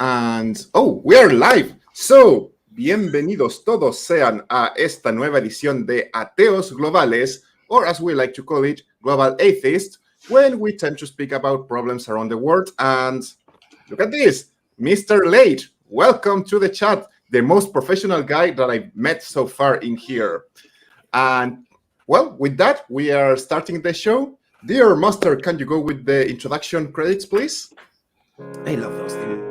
We are live. So, bienvenidos todos sean a esta nueva edición de Ateos Globales, or as we like to call it, Global Atheists, when we tend to speak about problems around the world. And look at this, Mr. Late, welcome to the chat, the most professional guy that I've met so far in here. And well, with that, we are starting the show. Dear Master, can you go with the introduction credits, please? I love those things.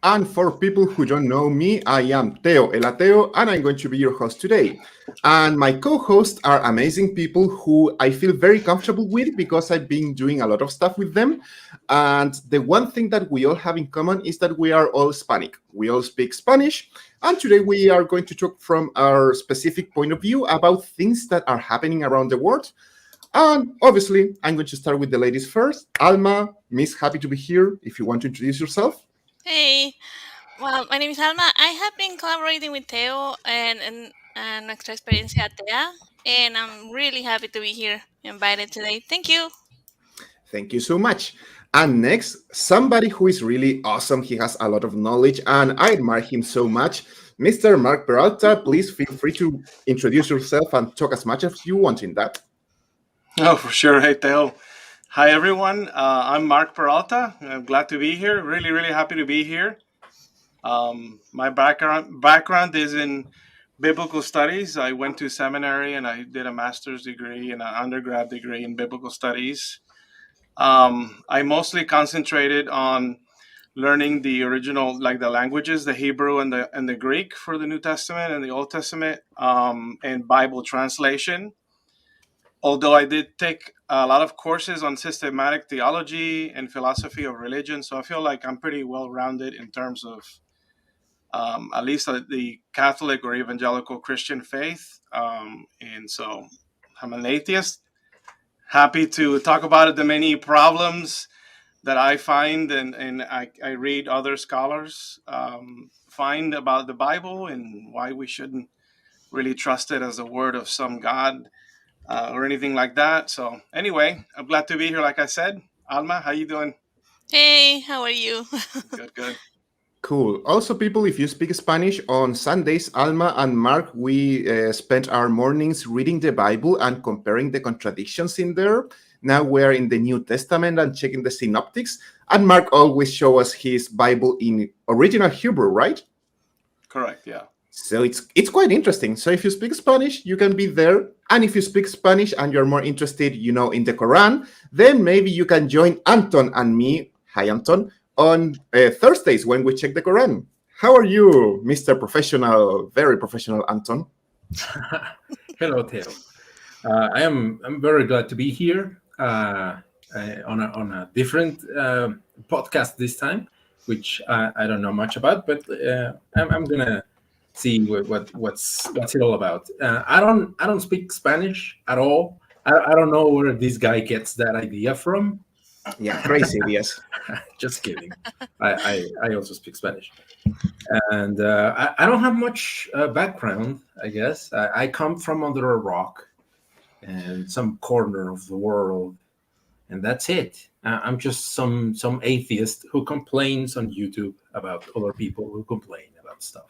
And for people who don't know me, I am Teo el Ateo, and I'm going to be your host today. And my co-hosts are amazing people who I feel very comfortable with because I've been doing a lot of stuff with them. And the one thing that we all have in common is that we are all Hispanic. We all speak Spanish. And today we are going to talk from our specific point of view about things that are happening around the world. And obviously, I'm going to start with the ladies first. Alma, Miss, happy to be here. If you want to introduce yourself. Hey, well, my name is Alma. I have been collaborating with Teo and Nuestra Experiencia Atea, and I'm really happy to be here invited today. Thank you. Thank you so much. And next, somebody who is really awesome. He has a lot of knowledge, and I admire him so much. Mr. Mark Peralta, please feel free to introduce yourself and talk as much as you want in that. Oh, for sure. Hey, Teo. Hi, everyone. I'm Mark Peralta. I'm glad to be here. Really, really happy to be here. My background is in biblical studies. I went to seminary and I did a master's degree and an undergrad degree in biblical studies. I mostly concentrated on learning the original, like the languages, the Hebrew and the Greek for the New Testament and the Old Testament, and Bible translation. Although I did take a lot of courses on systematic theology and philosophy of religion, so I feel like I'm pretty well-rounded in terms of at least the Catholic or evangelical Christian faith. And so I'm an atheist. Happy to talk about the many problems that I find and I read other scholars find about the Bible and why we shouldn't really trust it as a word of some God. Or anything like that. So anyway, I'm glad to be here. Like I said, Alma, how you doing? Hey, how are you? Good. Cool. Also, people, if you speak Spanish, on Sundays, Alma and Mark, we spent our mornings reading the Bible and comparing the contradictions in there. Now we're in the New Testament and checking the synoptics. And Mark always shows us his Bible in original Hebrew, right? Correct, yeah. So it's quite interesting. So if you speak Spanish, you can be there. And if you speak Spanish and you're more interested, in the Quran, then maybe you can join Anton and me, hi Anton, on Thursdays when we check the Quran. How are you, Mr. Professional, very professional Anton? Hello, Teo. I'm very glad to be here on a different podcast this time, which I don't know much about, but I'm gonna see what's it all about. I don't speak Spanish at all. I don't know where this guy gets that idea from. Yeah, crazy ideas. Just kidding. I also speak Spanish, and I don't have much background. I guess I come from under a rock and some corner of the world, and that's it. I'm just some atheist who complains on YouTube about other people who complain about stuff.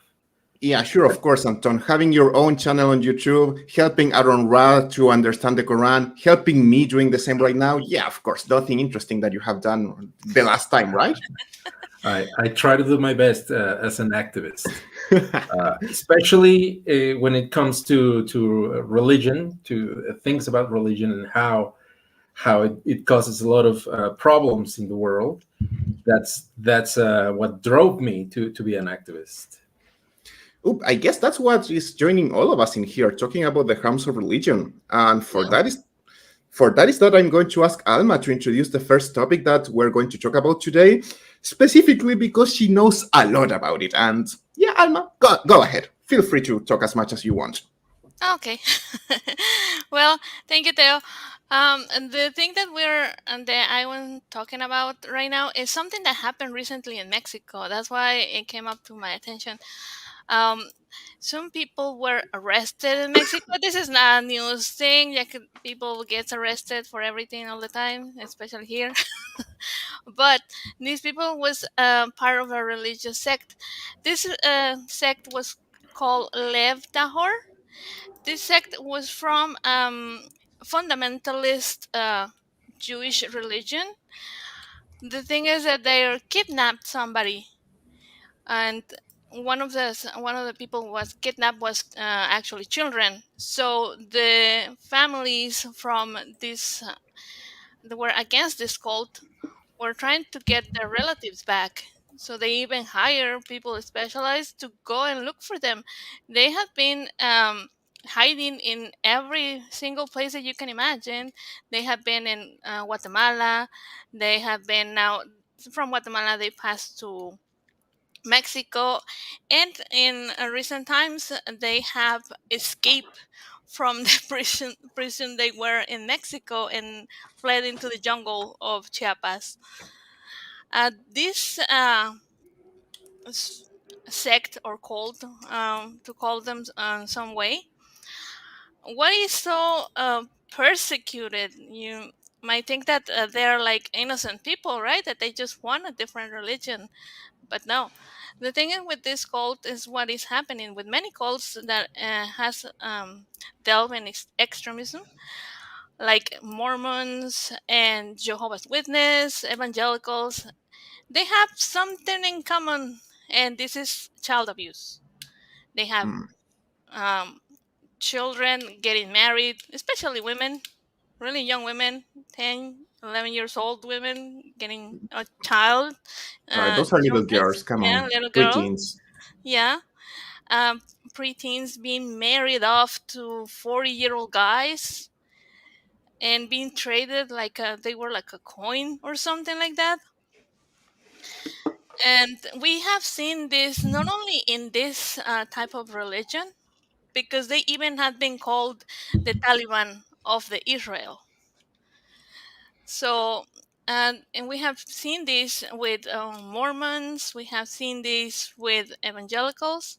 Yeah, sure, of course, Anton. Having your own channel on YouTube, helping Aaron Ra to understand the Quran, helping me doing the same right now. Yeah, of course, nothing interesting that you have done the last time, right? I try to do my best as an activist, especially when it comes to religion, to things about religion and how it causes a lot of problems in the world. That's what drove me to be an activist. I guess that's what is joining all of us in here, talking about the harms of religion. And for for that is that I'm going to ask Alma to introduce the first topic that we're going to talk about today, specifically because she knows a lot about it. And yeah, Alma, go ahead. Feel free to talk as much as you want. Okay. Well, thank you, Theo. And the thing that I was talking about right now is something that happened recently in Mexico. That's why it came up to my attention. Um, some people were arrested in Mexico. This is not a news thing. People get arrested for everything all the time, especially here. But these people was part of a religious sect. This sect was called Lev Tahor. This sect was from fundamentalist Jewish religion. The thing is that they kidnapped somebody, and one of the people who was kidnapped was actually children. So the families from this that were against this cult were trying to get their relatives back. So they even hire people specialized to go and look for them. They have been hiding in every single place that you can imagine. They have been in Guatemala. They have been now from Guatemala. They passed to Mexico, and in recent times they have escaped from the prison they were in Mexico and fled into the jungle of Chiapas. This s- sect or cult, to call them some way, what is so persecuted? You might think that they're like innocent people, right? That they just want a different religion, but no. The thing is with this cult is what is happening with many cults that has delved in extremism, like Mormons and Jehovah's Witness, evangelicals. They have something in common, and this is child abuse. They have Mm. um, children getting married, especially women, really young women, 10, 11 years old women getting a child, Those are little children, girls. Come yeah, on, little girl, preteens. yeah, um, preteens being married off to 40-year-old guys and being traded like they were like a coin or something like that. And we have seen this not only in this type of religion, because they even have been called the Taliban of the Israel. So, and we have seen this with Mormons, we have seen this with evangelicals,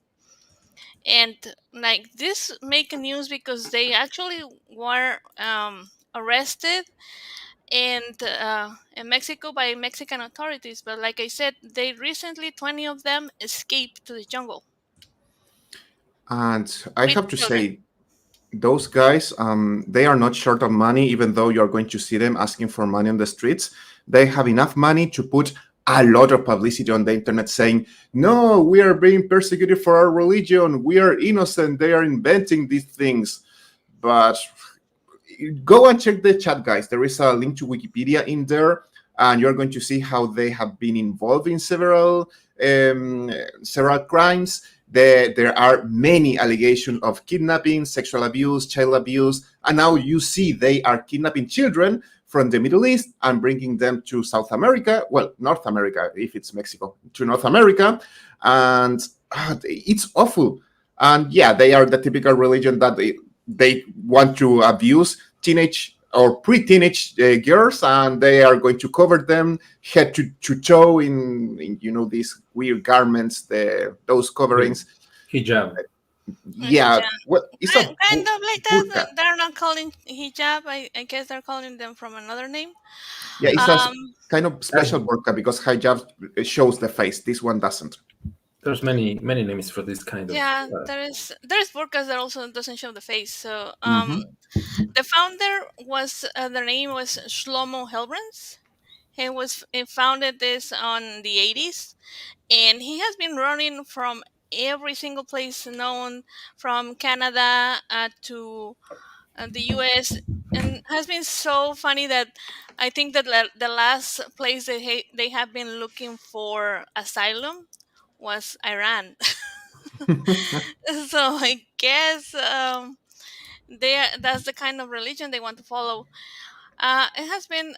and like this make news because they actually were arrested in Mexico by Mexican authorities. But like I said, they recently 20 of them escaped to the jungle And I with have to children. say, those guys, they are not short of money, even though you're going to see them asking for money on the streets. They have enough money to put a lot of publicity on the internet saying, no, we are being persecuted for our religion. We are innocent. They are inventing these things. But go and check the chat, guys. There is a link to Wikipedia in there, and you're going to see how they have been involved in several crimes. There are many allegations of kidnapping, sexual abuse, child abuse, and now you see they are kidnapping children from the Middle East and bringing them to South America, well, North America, if it's Mexico, to North America, and it's awful. And yeah, they are the typical religion that they want to abuse teenage or pre-teenage girls, and they are going to cover them head to toe in these weird garments, those coverings. Hijab. Yeah, Hijab. well, it's a Kind of like that. burqa. They're not calling hijab. I guess they're calling them from another name. Yeah, it's a Um, kind of There's, special burqa because hijab shows the face. This one doesn't. there's many names for this kind of. yeah, there's burkas that also doesn't show the face. So Mhm. the founder was their name was Shlomo Helbrans. He founded this on the 80s, and he has been running from every single place known, from Canada to the U.S., and has been so funny that I think that the last place that they have been looking for asylum was Iran. So I guess that's the kind of religion they want to follow. It has been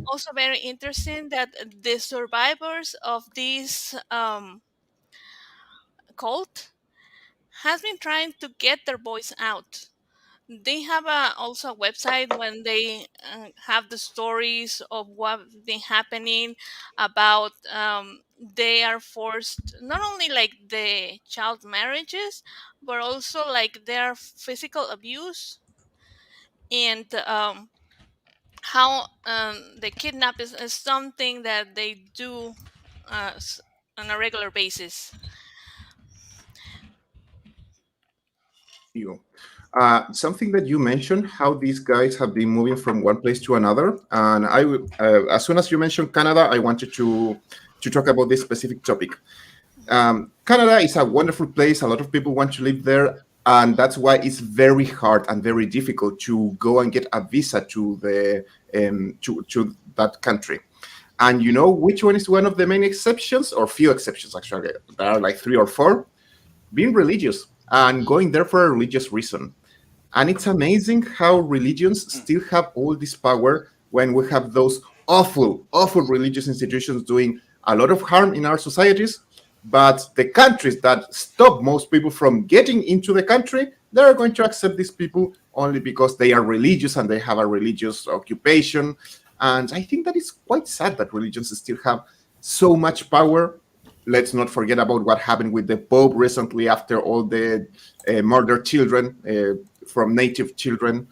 also very interesting that the survivors of this cult has been trying to get their voice out. They have also a website when they have the stories of what's been happening about they are forced not only like the child marriages but also like their physical abuse and how the kidnap is something that they do on a regular basis. You. Something that you mentioned, how these guys have been moving from one place to another, and as soon as you mentioned Canada, I wanted to talk about this specific topic. Canada is a wonderful place. A lot of people want to live there, and that's why it's very hard and very difficult to go and get a visa to the to that country. And you know which one is one of the main exceptions, or few exceptions actually? There are like three or four. Being religious and going there for a religious reason. And it's amazing how religions still have all this power when we have those awful, awful religious institutions doing a lot of harm in our societies. But the countries that stop most people from getting into the country, they're going to accept these people only because they are religious and they have a religious occupation. And I think that is quite sad that religions still have so much power. Let's not forget about what happened with the Pope recently after all the murdered children from native children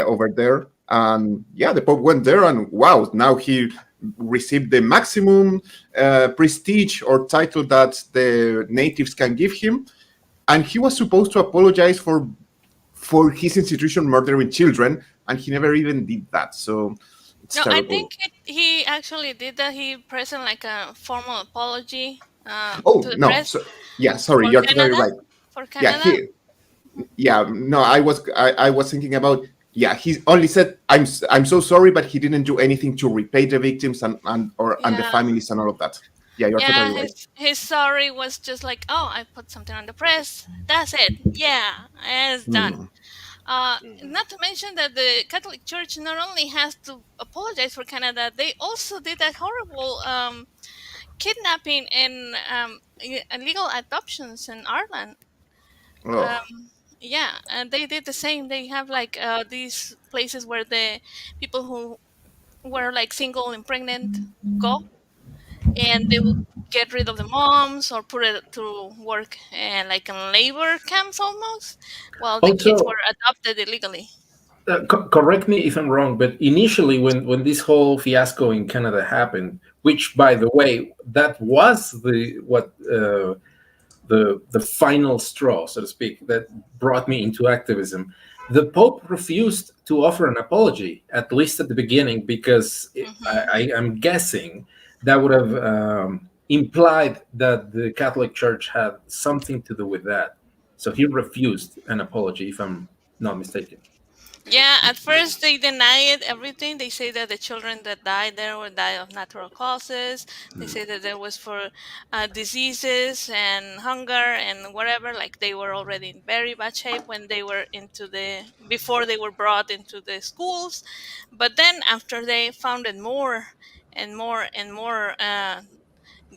over there. And yeah, the Pope went there and wow, now he received the maximum prestige or title that the natives can give him. And he was supposed to apologize for his institution murdering children, and he never even did that. So it's No, I terrible. think he actually did that. He present like a formal apology to Oh the no, press so yeah, sorry, for you're totally Canada. right. For Yeah, Canada, yeah, no, I was thinking about, yeah, he only said I'm so sorry, but he didn't do anything to repay the victims and the yeah, families and all of that. Yeah, you're totally yeah. right. His sorry was just like, oh, I put something on the press. That's it. Yeah, and it's done. Hmm. Not to mention that the Catholic Church not only has to apologize for Canada, they also did that horrible kidnapping and illegal adoptions in Ireland. Oh, Yeah, and they did the same. They have like these places where the people who were like single and pregnant go, and they will get rid of the moms or put it to work and like in labor camps almost, while the kids were Also, adopted illegally. correct me if I'm wrong, but initially, when this whole fiasco in Canada happened, which, by the way, that was the final straw, so to speak, that brought me into activism. The Pope refused to offer an apology, at least at the beginning, because Hmm. I am guessing that would have implied that the Catholic Church had something to do with that. So he refused an apology, if I'm not mistaken. Yeah, at first they denied everything. They say that the children that died there were died of natural causes. They say that there was for diseases and hunger and whatever. Like they were already in very bad shape when they were into the before they were brought into the schools. But then after they founded more and more and more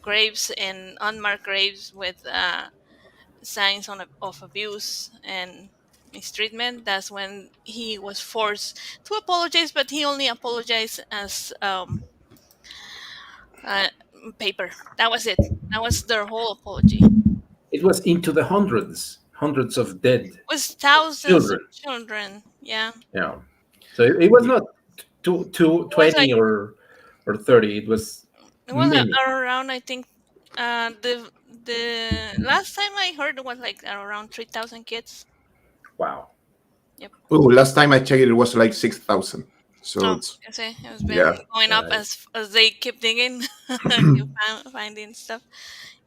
graves and unmarked graves with signs of abuse and mistreatment, that's when he was forced to apologize, but he only apologized as uh, paper. That was it. That was their whole apology. It It was into the hundreds of dead was thousands of children. children. Yeah. Yeah. So it was yeah. not two It was like 20 or 30. It was it was many. around, I think, the last time I heard it was like around 3,000 kids. Wow. Yep. Oh, last time I checked, it was like 6,000. So Oh, it's I say it's yeah. been going up Uh, as they keep digging, keep finding stuff.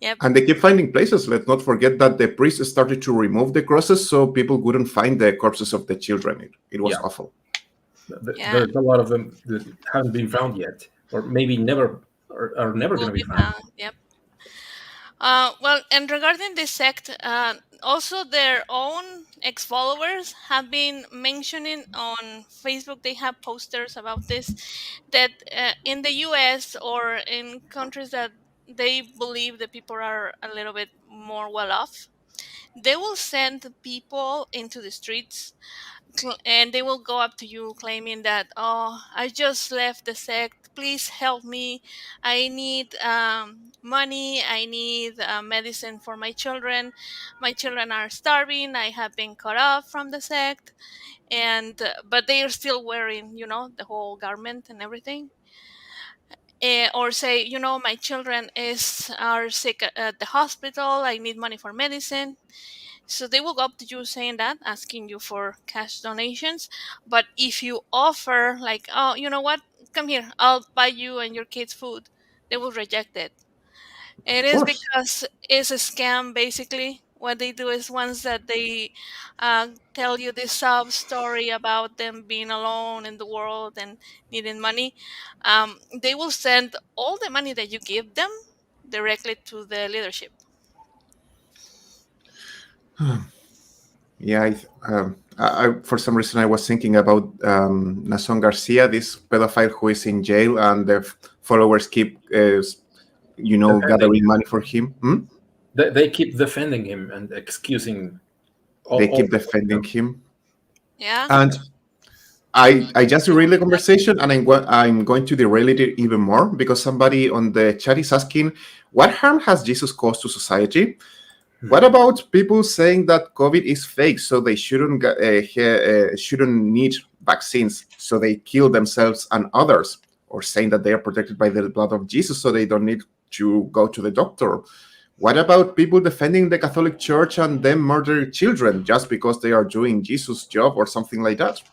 Yep. And they keep finding places. Let's not forget that the priests started to remove the crosses so people wouldn't find the corpses of the children. It was yeah. awful. Yeah. There's a lot of them that haven't been found yet, or maybe never are never going Will to be be found. found. Yep. Well, and regarding this sect, also their own ex-followers have been mentioning on Facebook. They have posters about this, that in the US or in countries that they believe the people are a little bit more well off, they will send people into the streets, and they will go up to you claiming that, oh, I just left the sect, please help me, I need money, I need medicine for my children are starving, I have been cut off from the sect. And but they are still wearing, the whole garment and everything. Or say, my children are sick at the hospital, I need money for medicine. So they will go up to you saying that, asking you for cash donations. But if you offer, like, oh, you know what, come here, I'll buy you and your kids food, they will reject it. It Of is course. because it's a scam, basically. What they do is, once that they tell you this sob story about them being alone in the world and needing money, they will send all the money that you give them directly to the leadership. Yeah, for some reason I was thinking about Nason Garcia, this pedophile who is in jail, and the followers keep, Defending gathering him. money for him. Hmm? They keep defending him and excusing They all keep defending him, Yeah. and I just derailed the conversation, and I'm going to derail it even more because somebody on the chat is asking, what harm has Jesus caused to society? What about people saying that COVID is fake, so they shouldn't need vaccines, so they kill themselves and others, or saying that they are protected by the blood of Jesus, so they don't need to go to the doctor? What about people defending the Catholic Church and them murder children just because they are doing Jesus' job or something like that?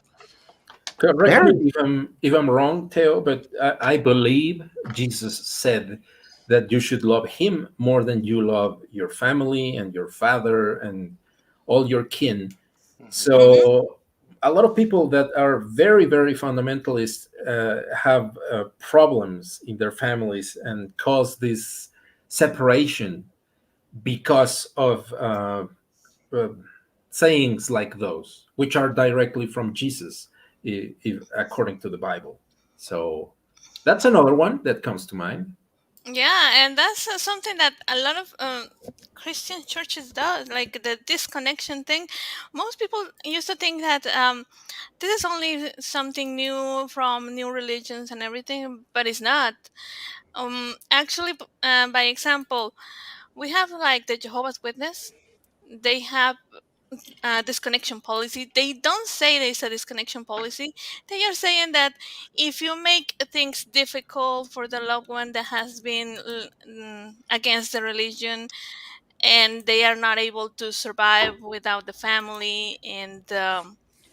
Correct There, me if I'm wrong, Theo, but I believe Jesus said that you should love him more than you love your family and your father and all your kin. Mhm. Hmm. So a lot of people that are very, very fundamentalist have problems in their families and cause this separation because of uh, sayings like those, which are directly from Jesus, according to the Bible. So that's another one that comes to mind. Yeah, and that's something that a lot of Christian churches does, like the disconnection thing. Most people used to think that this is only something new from new religions and everything, but it's not. Actually, by example, we have like the Jehovah's Witness. They have disconnection policy. They don't say there's a disconnection policy. They are saying that if you make things difficult for the loved one that has been against the religion, and they are not able to survive without the family, and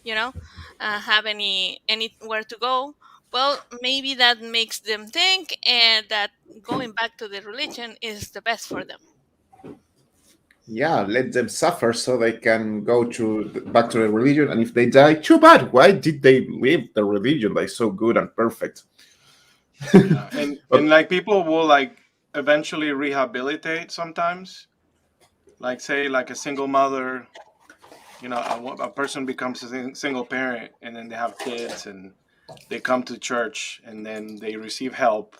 you know have anywhere to go, well, maybe that makes them think and that going back to the religion is the best for them. yeah, let them suffer so they can go back to the religion. And if they die, too bad. Why did they leave the religion? Like so good and perfect. Yeah, and But like people will like eventually rehabilitate sometimes. Like say like a single mother, a person becomes a single parent, and then they have kids, and they come to church, and then they receive help,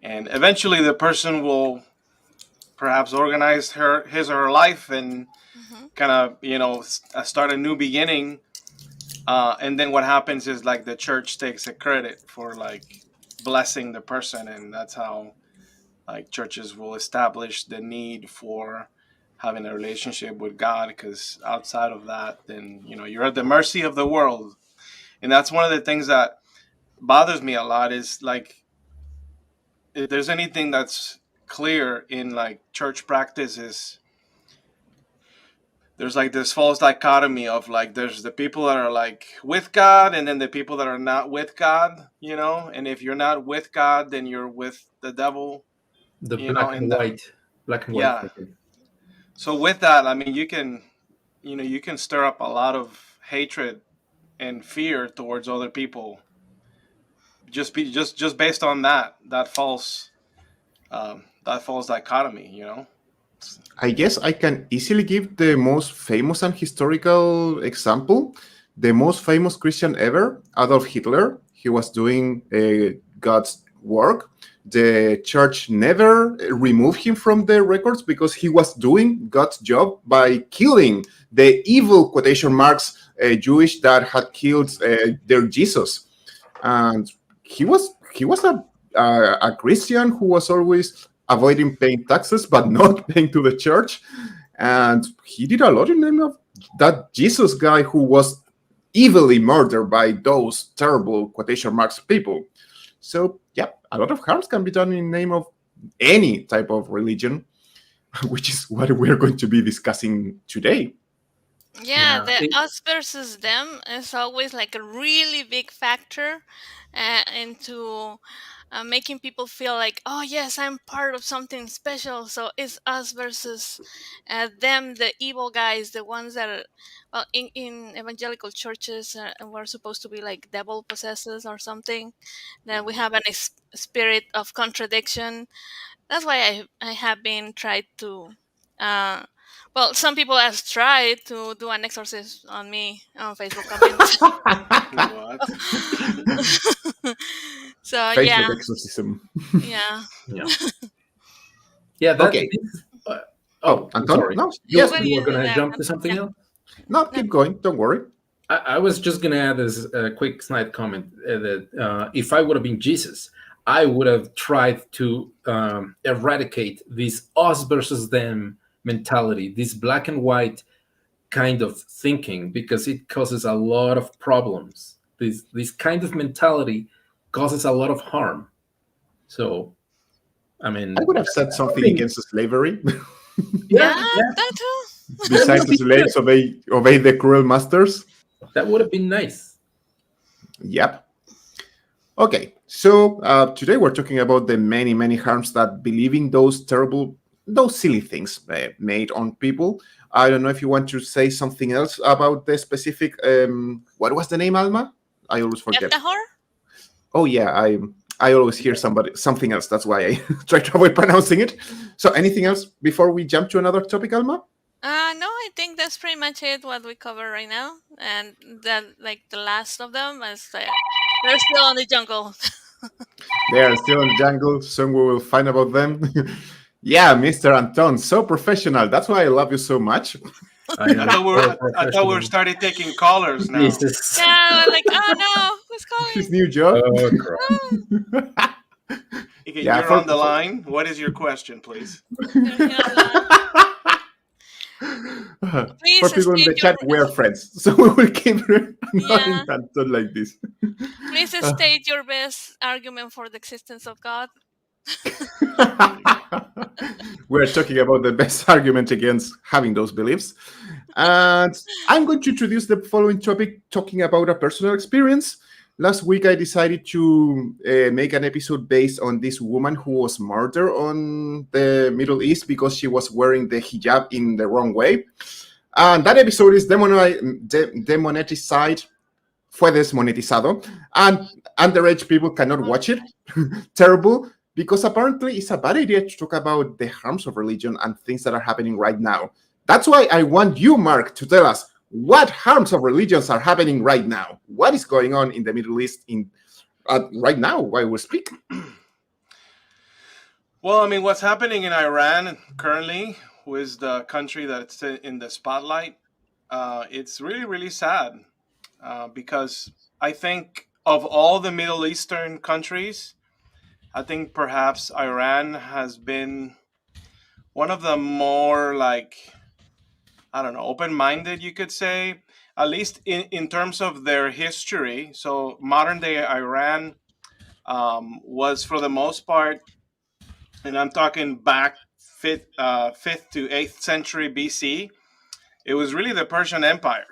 and eventually the person will perhaps organize his or her life and Hmm. kind of start a new beginning. And then what happens is like the church takes a credit for like blessing the person, and that's how like churches will establish the need for having a relationship with God, because outside of that, then you're at the mercy of the world. And that's one of the things that bothers me a lot, is like if there's anything that's clear in like church practice, is there's like this false dichotomy of like there's the people that are like with God, and then the people that are not with God, and if you're not with God, then you're with the devil, The black and and white yeah. thinking. So with that, I mean, you can stir up a lot of hatred and fear towards other people, just based on that false dichotomy. I guess I can easily give the most famous and historical example. The most famous Christian ever, Adolf Hitler. He was doing God's work. The church never removed him from the records because he was doing God's job by killing the evil quotation marks Jewish that had killed their Jesus. And he was a Christian who was always avoiding paying taxes but not paying to the church, and he did a lot in the name of that Jesus guy who was evilly murdered by those terrible quotation marks people. So yeah, a lot of harms can be done in the name of any type of religion, which is what we're going to be discussing today. Yeah, the It- us versus them is always like a really big factor into making people feel like, oh yes, I'm part of something special. So it's us versus them, the evil guys, the ones that are, well, in evangelical churches, we're supposed to be like devil possessors or something. That we have an spirit of contradiction. That's why I have been tried to. Uh, well, some people have tried to do an exorcism on me on Facebook comments. What? So Facebook yeah, exorcism. yeah. yeah, yeah. Okay. Uh, Oh, I'm Anton? sorry. No, You yes. What do you were you do gonna there? jump to something Yeah, else. No, no. keep going. Don't worry. I was just gonna add this quick snide comment that if I would have been Jesus, I would have tried to eradicate this us versus them mentality, this black and white kind of thinking, because it causes a lot of problems. This kind of mentality causes a lot of harm. So, I I mean, would have said that would have something been, against slavery. Yeah, yeah, yeah, that too. that would Besides have the been good. slaves obey the cruel masters. That would have been nice. Yep. Okay, so today we're talking about the many harms that believing those silly things made on people. I don't know if you want to say something else about the specific. What was the name, Alma? I always forget. Etahor? Oh yeah, I always hear something else. That's why I try to avoid pronouncing it. So anything else before we jump to another topic, Alma? No, I think that's pretty much it. What we cover right now, and that like the last of them is they're still in the jungle. They are still in the jungle. Soon we will find about them. Yeah, Mr. Anton, so professional. That's why I love you so much. I am so I thought we were professional. started taking callers now. Jesus. Yeah, we're like, oh no, who's His calling? new job. Oh, crap. Oh, Okay, Yeah, you're on the line. What is your question, please? you're here on the line. For Please people in state the your chat, we are friends, so we will keep yeah. ignoring Anton like this. Please state your best argument for the existence of God. We're talking about the best argument against having those beliefs. And I'm going to introduce the following topic talking about a personal experience. Last week, I decided to make an episode based on this woman who was murdered on the Middle East because she was wearing the hijab in the wrong way. And that episode is demonetized, fue desmonetizado, and underage people cannot watch it. Terrible, because apparently it's a bad idea to talk about the harms of religion and things that are happening right now. That's why I want you, Mark, to tell us what harms of religions are happening right now. What is going on in the Middle East right now while we speak? Well, I mean, what's happening in Iran currently, who is the country that's in the spotlight, it's really, really sad because I think of all the Middle Eastern countries, I think perhaps Iran has been one of the more like, I don't know, open-minded, you could say, at least in terms of their history. So modern day Iran was for the most part, and I'm talking back fifth to 8th century BC, it was really the Persian Empire.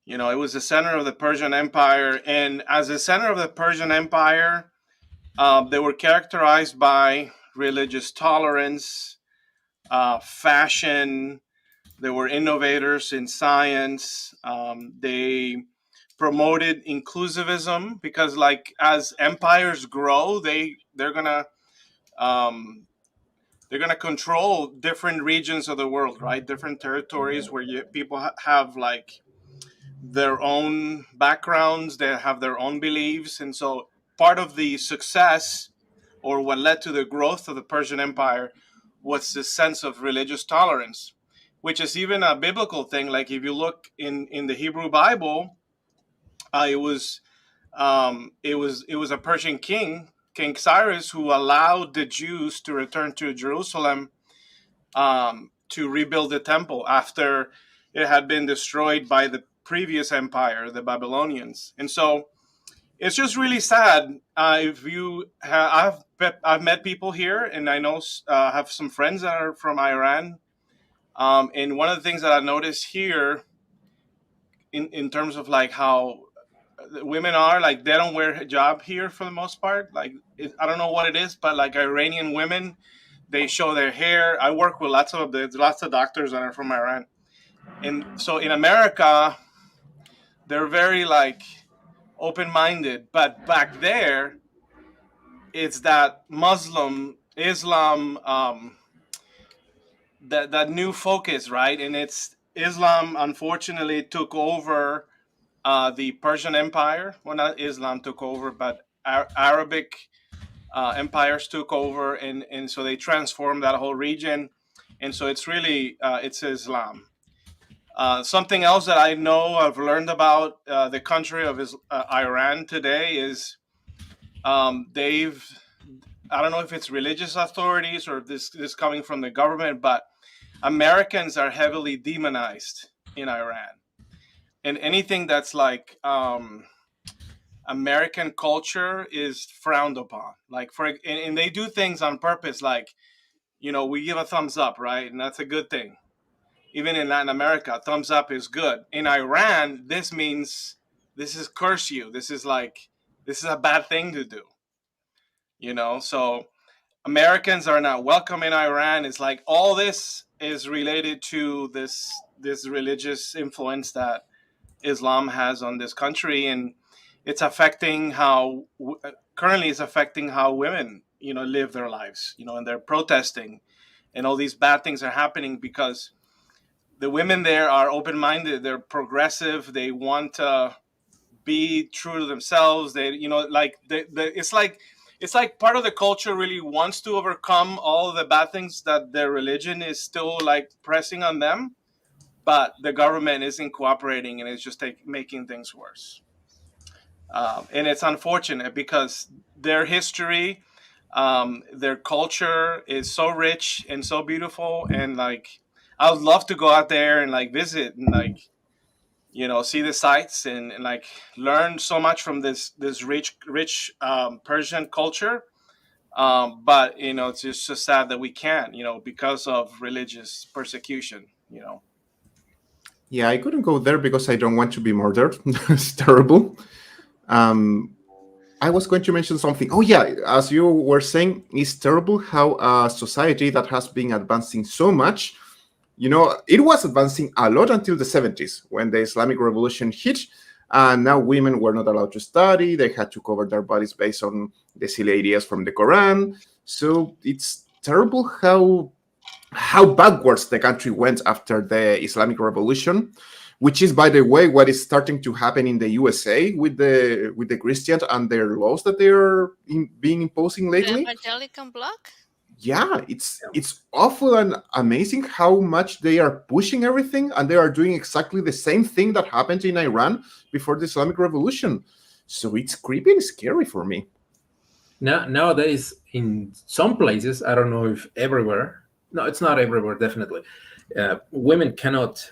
You know, it was the center of the Persian Empire. And as the center of the Persian Empire, they were characterized by religious tolerance, fashion. They were innovators in science. They promoted inclusivism because, like, as empires grow, they're gonna um, they're going to control different regions of the world, right? Different territories where people have like their own backgrounds, they have their own beliefs. And so part of the success, or what led to the growth of the Persian Empire, was this sense of religious tolerance, which is even a biblical thing. Like if you look in the Hebrew Bible, it was a Persian king, King Cyrus, who allowed the Jews to return to Jerusalem to rebuild the temple after it had been destroyed by the previous empire, the Babylonians. And so it's just really sad. If you I've met people here, and I know have some friends that are from Iran. And one of the things that I noticed here, in terms of like how women are, like they don't wear hijab here for the most part. Like I don't know what it is, but like Iranian women, they show their hair. I work with lots of doctors that are from Iran, and so in America, they're very like open-minded. But back there, it's that Islam, that new focus, right? And it's Islam. Unfortunately, took over the Persian Empire. Well, not Islam took over, but Arabic empires took over, and so they transformed that whole region. And so it's really it's Islam. Something else that I know I've learned about the country of Iran today is they've, I don't know if it's religious authorities or this coming from the government, but Americans are heavily demonized in Iran. And anything that's like American culture is frowned upon. Like and they do things on purpose. Like, we give a thumbs up, right? And that's a good thing. Even in Latin America, thumbs up is good. In Iran, this means this is curse you. This is a bad thing to do. So Americans are not welcome in Iran. It's like all this is related to this religious influence that Islam has on this country, and it's affecting how women live their lives, and they're protesting, and all these bad things are happening because the women there are open-minded, they're progressive, they want to be true to themselves. They it's like part of the culture really wants to overcome all the bad things that their religion is still like pressing on them, but the government isn't cooperating, and it's just making things worse. And it's unfortunate because their history, their culture is so rich and so beautiful. And like, I would love to go out there and like visit and like, see the sights and like learn so much from this rich Persian culture. But it's just so sad that we can't, because of religious persecution. Yeah, I couldn't go there because I don't want to be murdered. It's terrible. I was going to mention something. Oh yeah, as you were saying, it's terrible how a society that has been advancing so much, it was advancing a lot until the 70s when the Islamic Revolution hit, and now women were not allowed to study. They had to cover their bodies based on the silly ideas from the Quran. So it's terrible how backwards the country went after the Islamic Revolution, which is, by the way, what is starting to happen in the USA with the Christians and their laws that they are being imposing lately. The evangelical bloc? Yeah, it's awful and amazing how much they are pushing everything, and they are doing exactly the same thing that happened in Iran before the Islamic Revolution. So it's creepy and scary for me. Nowadays, in some places, I don't know if everywhere. No, it's not everywhere, definitely. Women cannot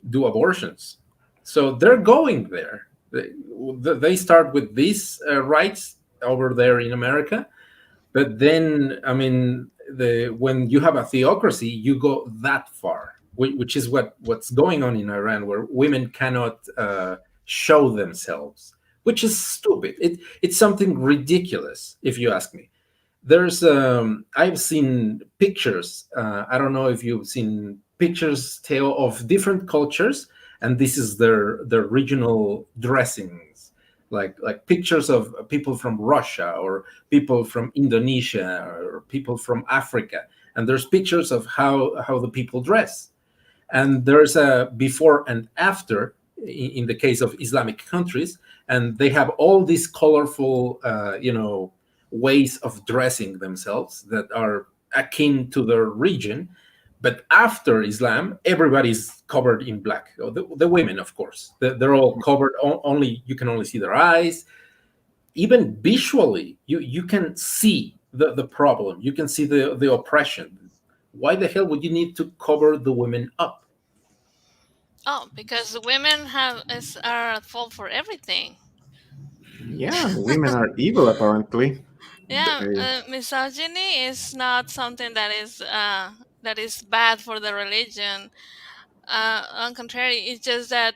do abortions. So they're going there. They start with these rights over there in America. But then, I mean, when you have a theocracy, you go that far, which is what's going on in Iran, where women cannot show themselves, which is stupid. It's something ridiculous, if you ask me. There's I've seen pictures. I don't know if you've seen pictures, Teo, of different cultures, and this is their regional dressings, like pictures of people from Russia or people from Indonesia or people from Africa, and there's pictures of how the people dress, and there's a before and after in the case of Islamic countries, and they have all these colorful ways of dressing themselves that are akin to their region. But after Islam, everybody's covered in black. The women, of course, they're all covered. Only you can only see their eyes. Even visually, you can see the problem. You can see the oppression. Why the hell would you need to cover the women up? Oh, because the women are at fault for everything. Yeah, women are evil apparently. Yeah, They- misogyny is not something that is bad for the religion. On contrary, it's just that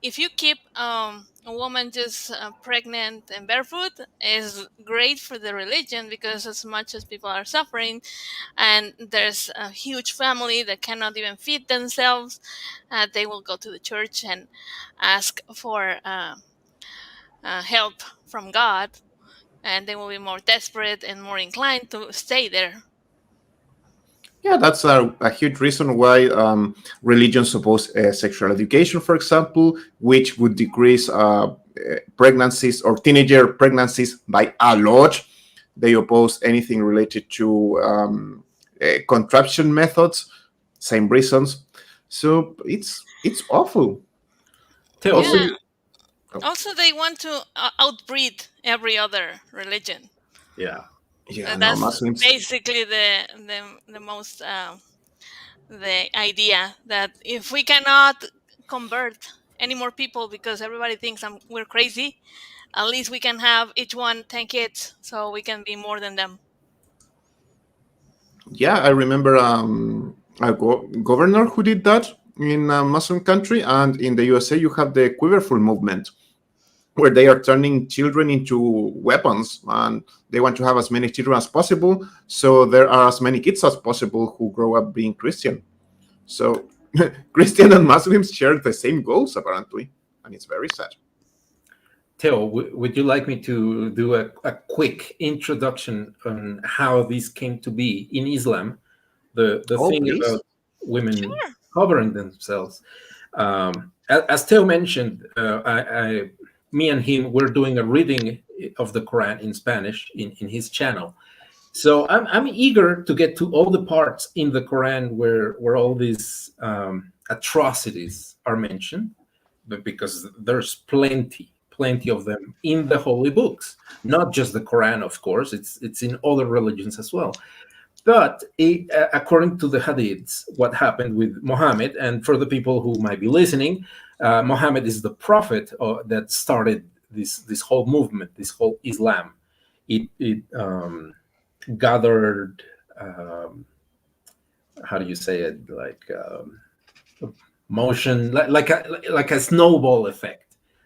if you keep a woman just pregnant and barefoot, is great for the religion, because as much as people are suffering, and there's a huge family that cannot even feed themselves, they will go to the church and ask for help from God, and they will be more desperate and more inclined to stay there. Yeah, that's a huge reason why religions oppose sexual education, for example, which would decrease pregnancies or teenager pregnancies by a lot. They oppose anything related to contraception methods, same reasons. So it's awful. Teo, Also, Yeah. Also, they want to outbreed every other religion. yeah, yeah, no, That's Muslims. basically the most the idea that if we cannot convert any more people because everybody thinks we're crazy, at least we can have each one 10 kids, so we can be more than them. Yeah, I remember a governor who did that in a Muslim country, and in the USA you have the Quiverful movement, where they are turning children into weapons, and they want to have as many children as possible, so there are as many kids as possible who grow up being Christian. So Christian and Muslims share the same goals apparently, and it's very sad. Teo, would you like me to do a quick introduction on how this came to be in Islam? The Oh, thing please. about women Sure. covering themselves. As Teo mentioned, me and him were doing a reading of the Quran in Spanish in his channel. So I'm eager to get to all the parts in the Quran where all these atrocities are mentioned, but because there's plenty of them in the holy books, not just the Quran, of course. It's in other religions as well. But according to the hadiths, what happened with Muhammad, and for the people who might be listening, Muhammad is the prophet that started this whole movement, this whole Islam. It gathered, how do you say it, like motion, like a snowball effect.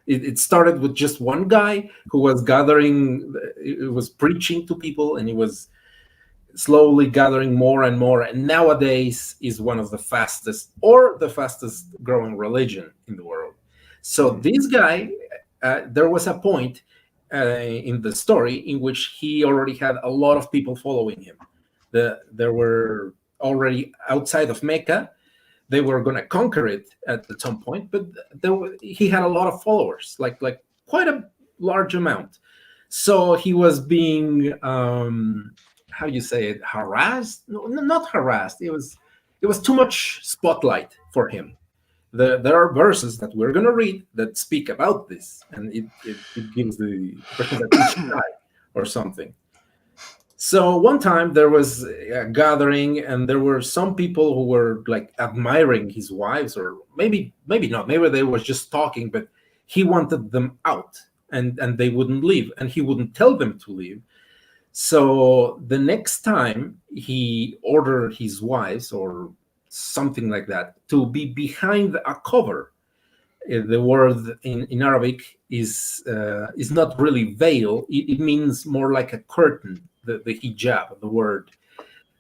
It started with just one guy who was gathering, it was preaching to people, and he was slowly gathering more and more, and nowadays is one of the fastest growing religion in the world. So this guy, there was a point in the story in which he already had a lot of people following him. There were already outside of Mecca. They were going to conquer it at some point, but he had a lot of followers, like quite a large amount. So he was being how do you say it, harassed? No, not harassed. It was too much spotlight for him. There are verses that we're going to read that speak about this, and it gives the impression that he's shy or something. So one time there was a gathering, and there were some people who were like admiring his wives, or maybe not. Maybe they were just talking, but he wanted them out, and they wouldn't leave, and he wouldn't tell them to leave. So the next time he ordered his wives or something like that to be behind a cover. The word in Arabic is not really veil. It means more like a curtain, the hijab, the word.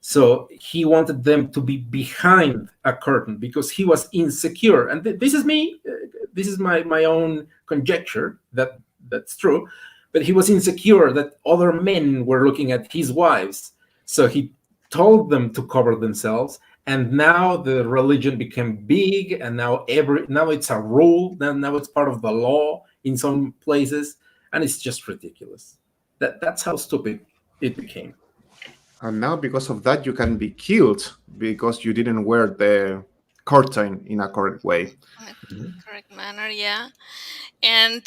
So he wanted them to be behind a curtain because he was insecure. And this is me. This is my own conjecture that's true. But he was insecure that other men were looking at his wives. So he told them to cover themselves, and now the religion became big, and now it's a rule, now it's part of the law in some places, and it's just ridiculous. That's how stupid it became. And now, because of that, you can be killed because you didn't wear the curtain in a correct way. In a Mhm. correct manner, yeah. And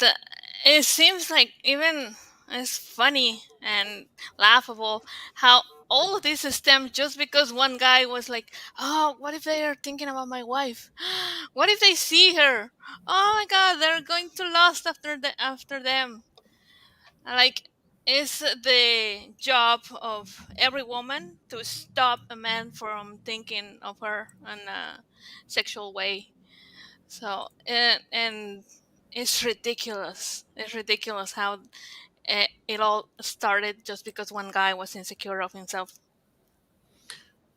it seems like even it's funny and laughable how all of this stems just because one guy was like, "Oh, what if they are thinking about my wife? What if they see her? Oh my God, they're going to lust after them." Like, it's the job of every woman to stop a man from thinking of her in a sexual way. So and it's ridiculous. It's ridiculous how it all started just because one guy was insecure of himself.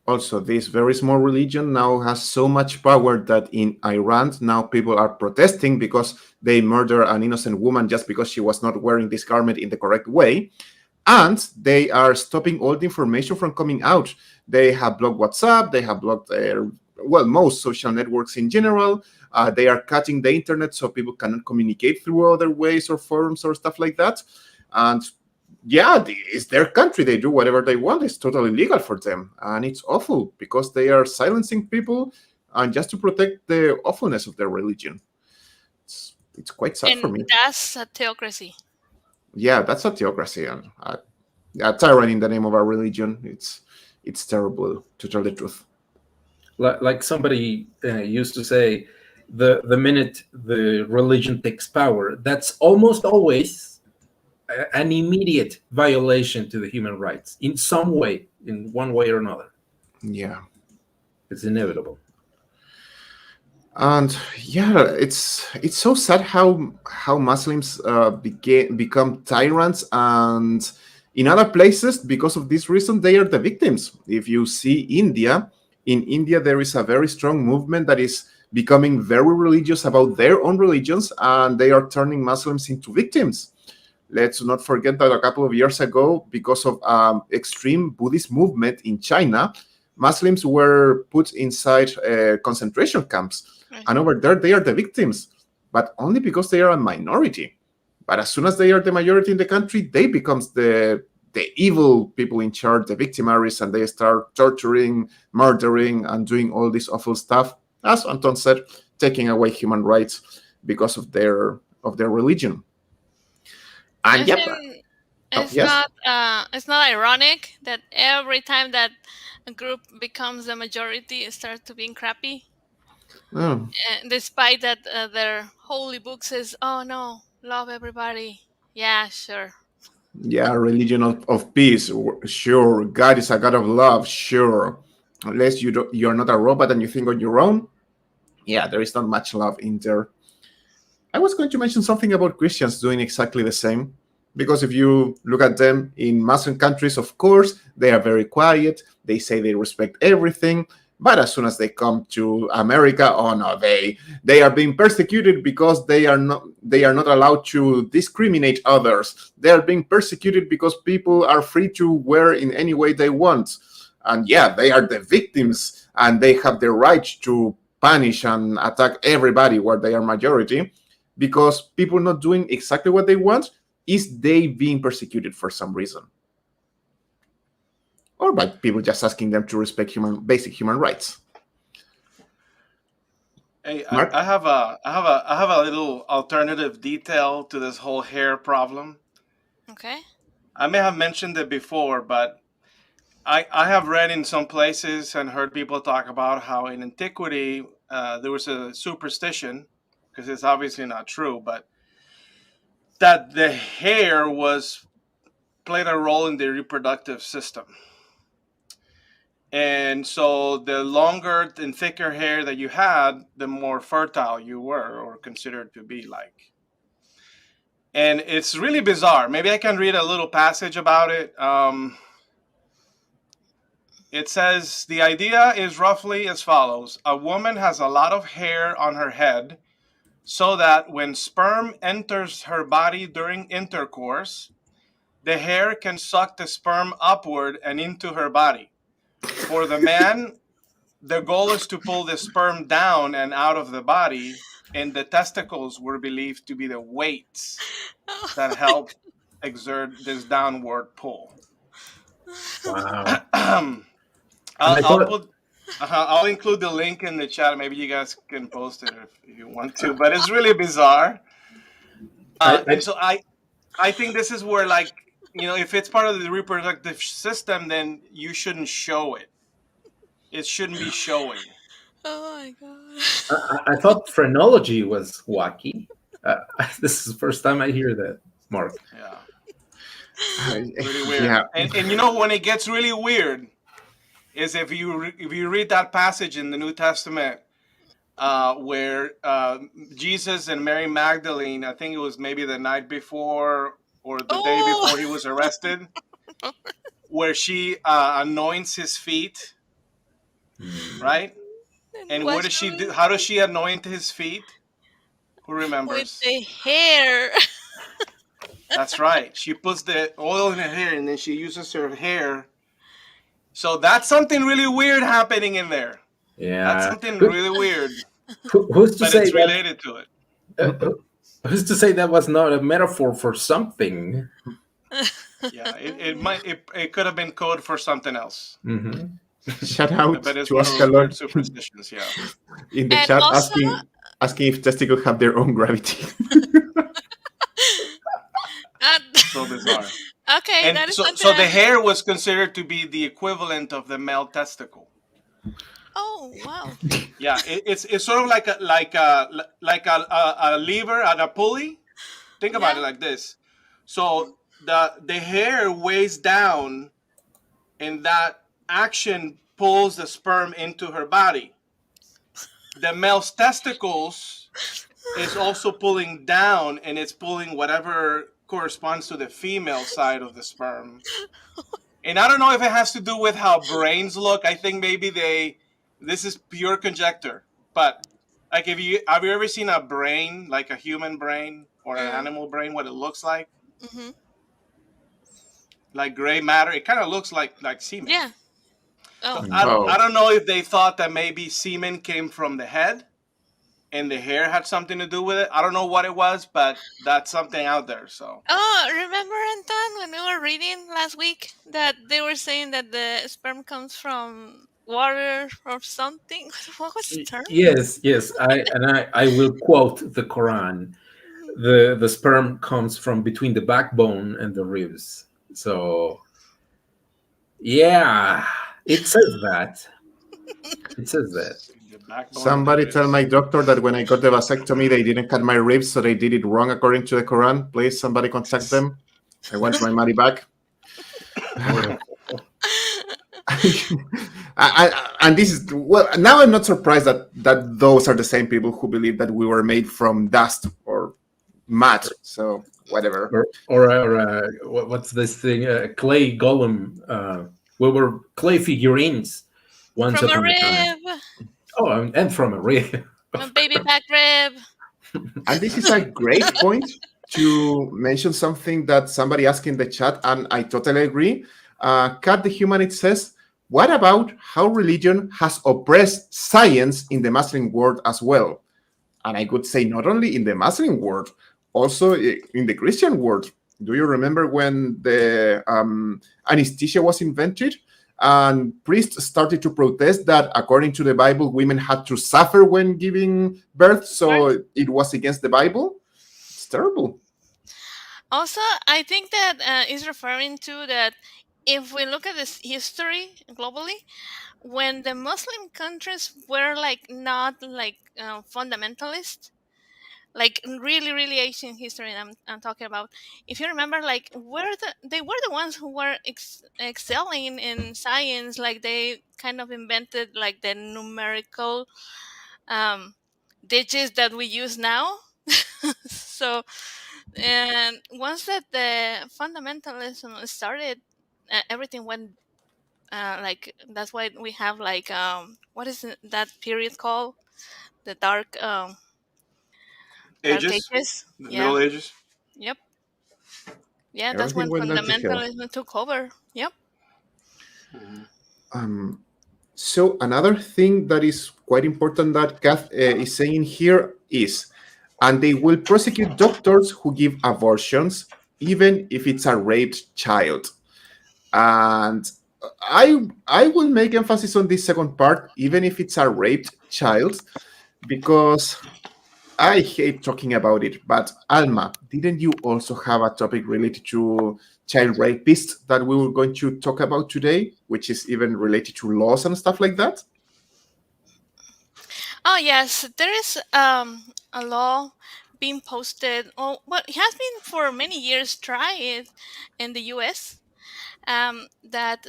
Also, this very small religion now has so much power that in Iran now people are protesting because they murder an innocent woman just because she was not wearing this garment in the correct way. And they are stopping all the information from coming out. They have blocked WhatsApp, they have blocked, well, most social networks in general. They are cutting the internet so people cannot communicate through other ways or forums or stuff like that. And yeah, it's their country. They do whatever they want. It's totally legal for them. And it's awful because they are silencing people and just to protect the awfulness of their religion. It's quite sad for And me. that's a theocracy. Yeah, that's a theocracy. And a tyrant in the name of our religion. It's terrible, to tell the truth. Like somebody used to say, the minute the religion takes power, that's almost always an immediate violation to the human rights in some way, in one way or another. Yeah. It's inevitable. And yeah, it's so sad how Muslims become tyrants, and in other places because of this reason they are the victims. If you see India, in India there is a very strong movement that is becoming very religious about their own religions, and they are turning Muslims into victims. Let's not forget that a couple of years ago, because of extreme Buddhist movement in China, Muslims were put inside concentration camps, Right. and over there they are the victims, but only because they are a minority. But as soon as they are the majority in the country, they becomes the evil people in charge, the victimaries, and they start torturing, murdering, and doing all this awful stuff. As Anton said, taking away human rights because of their religion. And yep, Isn't oh, yes. it's not ironic that every time that a group becomes the majority, it starts to being crappy, Oh, despite that their holy book says, "Oh no, love everybody." Yeah, sure. yeah, religion of peace. Sure, God is a God of love. Sure, unless you're not a robot and you think on your own. Yeah, there is not much love in there. I was going to mention something about Christians doing exactly the same. Because if you look at them in Muslim countries, of course, they are very quiet. They say they respect everything. But as soon as they come to America, oh no, they are being persecuted because they are not allowed to discriminate others. They are being persecuted because people are free to wear in any way they want. And yeah, they are the victims and they have the right to punish and attack everybody where they are majority, because people not doing exactly what they want is they being persecuted for some reason, or by people just asking them to respect basic human rights. Hey, Mark? I have a little alternative detail to this whole hair problem. Okay. I may have mentioned it before, but I have read in some places and heard people talk about how in antiquity there was a superstition, because it's obviously not true, but that the hair was played a role in the reproductive system. And so the longer and thicker hair that you had, the more fertile you were or considered to be like. And it's really bizarre. Maybe I can read a little passage about it. It says the idea is roughly as follows: a woman has a lot of hair on her head so that when sperm enters her body during intercourse, the hair can suck the sperm upward and into her body. For the man, the goal is to pull the sperm down and out of the body, and the testicles were believed to be the weights that help exert this downward pull. Wow. I'll, And I I'll thought, put I'll include the link in the chat. Maybe you guys can post it if you want to, but it's really bizarre. And so I think this is where, like, if it's part of the reproductive system, then you shouldn't show it. It shouldn't be showing. Oh my god. I thought phrenology was wacky. This is the first time I hear that, Mark. Yeah. Really Weird. Yeah. And when it gets really weird is if you read that passage in the New Testament where Jesus and Mary Magdalene, I think it was maybe the night before or the day before he was arrested, where she anoints his feet, right? And what does she do? How does she anoint his feet? Who remembers? With the hair. That's right. She puts the oil in her hair and then she uses her hair. So that's something really weird happening in there. Yeah. That's something really weird. Who's to But say it's related to it. Who's to say that was not a metaphor for something? Yeah, it could have been code for something else. Mm-hmm. Shout out But it's to one of Oscar those Lord weird superstitions, yeah. in the And chat also- asking if testicles have their own gravity. So bizarre. Okay, And that is so the hair was considered to be the equivalent of the male testicle. Oh wow. Yeah, it's sort of like a lever and a pulley. Think about it like this. So the hair weighs down, and that action pulls the sperm into her body. The male's testicles is also pulling down, and it's pulling whatever corresponds to the female side of the sperm. And I don't know if it has to do with how brains look. I think maybe this is pure conjecture. But like, have you ever seen a brain, like a human brain or an animal brain, what it looks like? Mm-hmm. Like gray matter. It kind of looks like semen. Yeah. Oh. So I don't know if they thought that maybe semen came from the head and the hair had something to do with it. I don't know what it was, but that's something out there. So. Oh, remember, Anton, when we were reading last week that they were saying that the sperm comes from water or something? What was the term? Yes. I will quote the Quran. The sperm comes from between the backbone and the ribs. So, yeah, it says that. It says that. Somebody tell my doctor that when I got the vasectomy, they didn't cut my ribs, so they did it wrong according to the Quran. Please, somebody contact them. I want my money back. And this is, well, now I'm not surprised that those are the same people who believe that we were made from dust or mud. So whatever. Or what's this thing? Clay golem. We were clay figurines once From a upon a time. rib. Oh, and from a rib. A baby back rib. And this is a great point to mention something that somebody asked in the chat, and I totally agree. Cat the Humanist says, what about how religion has oppressed science in the Muslim world as well? And I could say not only in the Muslim world, also in the Christian world. Do you remember when the anesthesia was invented? And priests started to protest that, according to the Bible, women had to suffer when giving birth, so it was against the Bible. It's terrible. Also, I think that is referring to that if we look at this history globally, when the Muslim countries were not fundamentalist, like really really ancient history I'm talking about, if you remember, they were the ones who were excelling in science. Like they kind of invented like the numerical digits that we use now. So, and once that the fundamentalism started, everything went that's why we have what is that period called, the dark Ages? ages. The Yeah. Middle Ages? Yep. Yeah, that's Everything when went down to hell. fundamentalism took over. Yep. Mm-hmm. Um, so another thing that is quite important that Kath is saying here is, and they will prosecute doctors who give abortions, even if it's a raped child. And I will make emphasis on this second part, even if it's a raped child, because I hate talking about it. But Alma, didn't you also have a topic related to child rapists that we were going to talk about today, which is even related to laws and stuff like that? Oh yes, there is a law being posted. Oh, well, it has been for many years tried in the U.S. That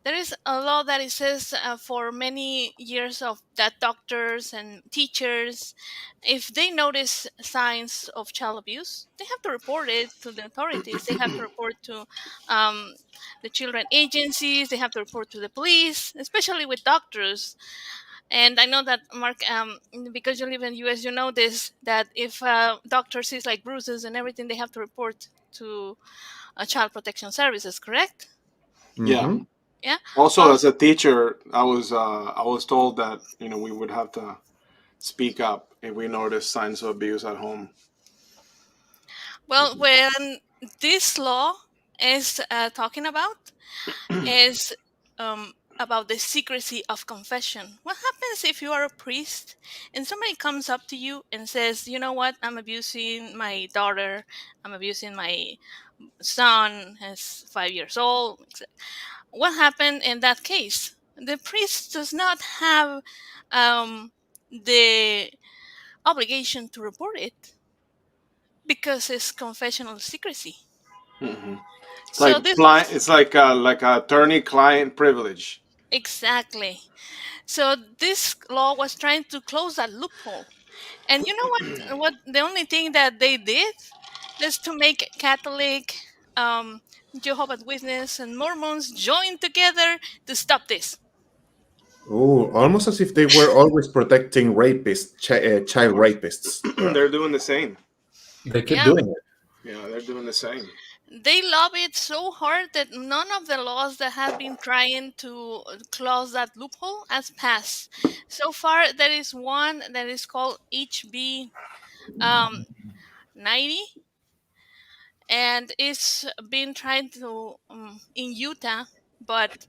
there is a law that it says for many years of that doctors and teachers, if they notice signs of child abuse, they have to report it to the authorities. They have to report to um, the children agencies. They have to report to the police, especially with doctors. And I know that Mark, because you live in US, you know this, that if a doctor sees like bruises and everything, they have to report to child protection services, correct? Yeah. Mm-hmm. Yeah. Also, Well, as a teacher, I was told that we would have to speak up if we notice signs of abuse at home. well, when this law is talking about is about the secrecy of confession. What happens if you are a priest and somebody comes up to you and says, "You know what? I'm abusing my daughter. I'm abusing my son. Is 5 years old." What happened in that case? The priest does not have the obligation to report it because it's confessional secrecy. Hmm. It's So like this it's like a attorney-client privilege. exactly. So this law was trying to close that loophole. And you know what? What the only thing that they did is to make Catholic, Jehovah's Witness, and Mormons join together to stop this. Oh, almost as if they were always protecting rapists, Of child course, rapists. they're doing the same. They keep Yeah, doing it. Yeah, they're doing the same. they lobbied so hard that none of the laws that have been trying to close that loophole has passed. So far, there is one that is called HB 90, and it's been trying to in Utah, but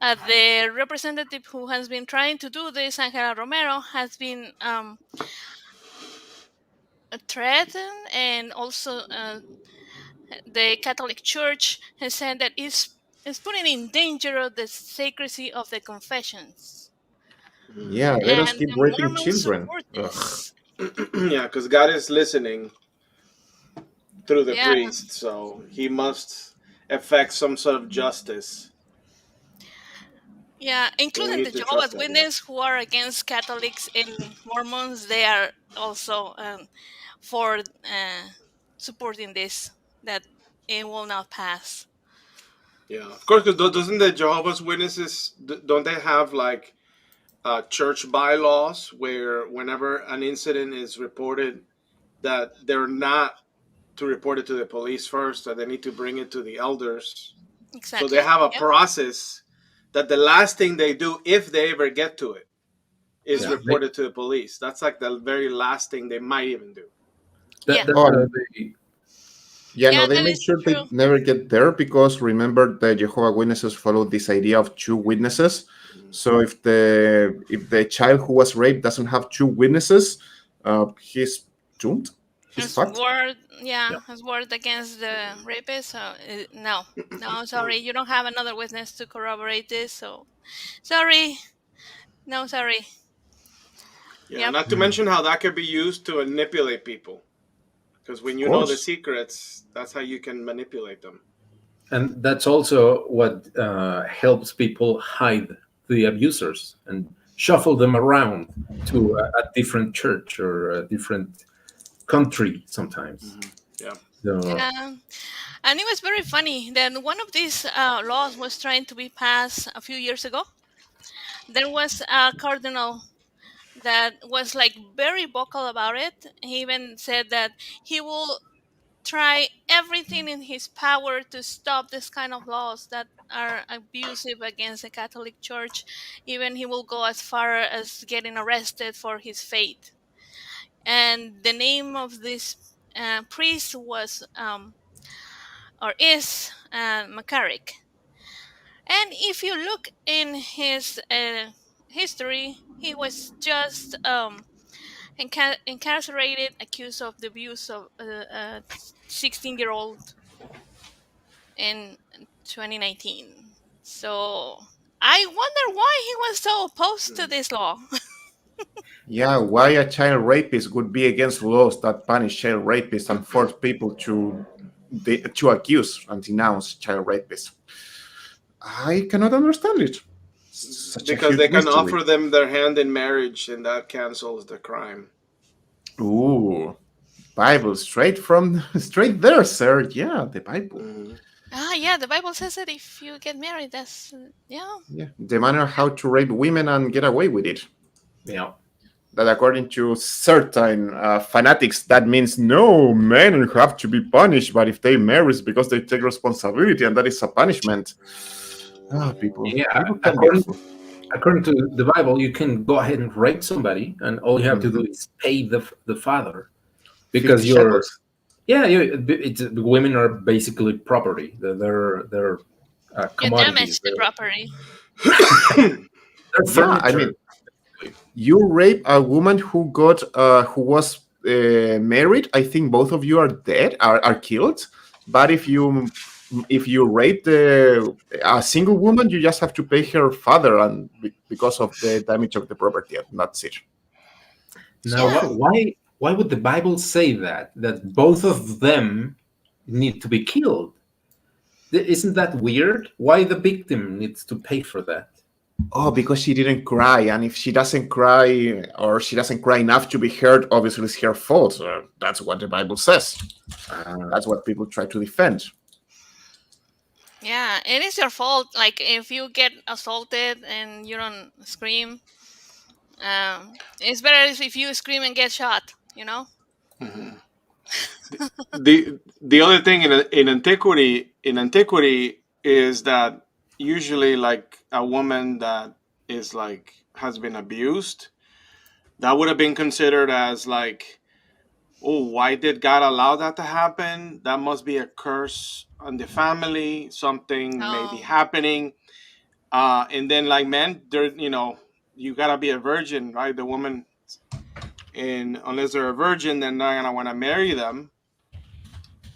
the representative who has been trying to do this, Angela Romero, has been threatened, and also the Catholic Church has said that it's putting in danger the secrecy of the confessions. Yeah, let us And keep the raping Mormons children. support Ugh. this. Yeah, because God is listening through the Yeah, priest, so he must effect some sort of justice. yeah, So we including need the to trust Jehovah's that. Yeah. Witness who are against Catholics and Mormons. They are also for supporting this, that it will not pass. Yeah, of course. Because doesn't the Jehovah's Witnesses don't they have like church bylaws where whenever an incident is reported, that they're not to report it to the police first, that they need to bring it to the elders. So they Exactly. have a Yep. process that the last thing they do, if they ever get to it, is Yeah, Hmm. report it to the police. That's like the very last thing they might even do. Yeah. Oh, the yeah, no, Yeah, they that make is sure they true. never get there because remember the Jehovah Witnesses follow this idea of two witnesses. So if the child who was raped doesn't have two witnesses, he's doomed. He's His fucked. word, yeah. yeah, his word against the rapist. So no, no, sorry, you don't have another witness to corroborate this. So sorry, no, sorry. Yeah, Yep. not to mention how that could be used to manipulate people. Because when Of you know the course. secrets, that's how you can manipulate them. And that's also what helps people hide the abusers and shuffle them around to a different church or a different country sometimes. Hmm. Yeah. So Yeah, and it was very funny. Then one of these laws was trying to be passed a few years ago. There was a cardinal that was like very vocal about it. He even said that he will try everything in his power to stop this kind of laws that are abusive against the Catholic Church. Even he will go as far as getting arrested for his faith. And the name of this priest was or is McCarrick. And if you look in his history, he was just incarcerated, accused of the abuse of a 16-year-old in 2019. So I wonder why he was so opposed to this law. Yeah, why a child rapist would be against laws that punish child rapists and force people to accuse and denounce child rapists? I cannot understand it. Such a Because huge they can mystery. offer them their hand in marriage, and that cancels the crime. Ooh, Bible straight there, sir. Yeah, the Bible. Yeah, the Bible says that if you get married, that's Yeah, the manner how to rape women and get away with it. Yeah. That according to certain fanatics, that means no, men have to be punished, but if they marry, it's because they take responsibility, and that is a punishment. People. Yeah, People can be according to the Bible, you can go ahead and rape somebody, and all you have to do is pay the father, because 50 you're shekels. the women are basically property. They're you commodities. damage the property. They're Yeah, I furniture. mean, you rape a woman who was married. I think both of you are dead, are killed. But if you rape a single woman, you just have to pay her father, and because of the damage of the property, and that's it. Now, Yeah. why would the Bible say that both of them need to be killed? Isn't that weird? Why the victim needs to pay for that? Oh, because she didn't cry, and if she doesn't cry, or she doesn't cry enough to be heard, obviously it's her fault. That's what the Bible says. That's what people try to defend. Yeah, it is your fault. Like if you get assaulted and you don't scream, it's better if you scream and get shot. The other thing in antiquity is that usually, like, a woman that is like has been abused, that would have been considered as like, oh, why did God allow that to happen? That must be a curse on the family. Something may be happening. And then, like, men, there, you gotta be a virgin, right? The woman, and unless they're a virgin, they're not gonna want to marry them.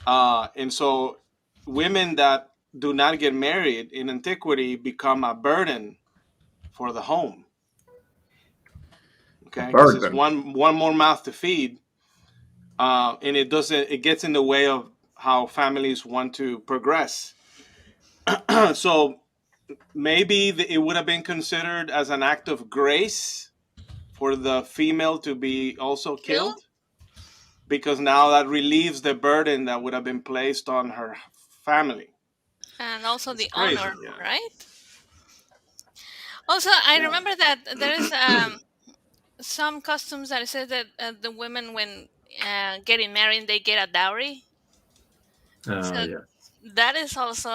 And so women that do not get married in antiquity become a burden for the home. Okay, because it's one more mouth to feed, and it gets in the way of how families want to progress. So maybe it would have been considered as an act of grace for the female to be also killed, because now that relieves the burden that would have been placed on her family. And also It's the crazy, honor, yeah. right? Also, I remember that there is some customs that says that the women, when getting married, they get a dowry. So Yeah. that is also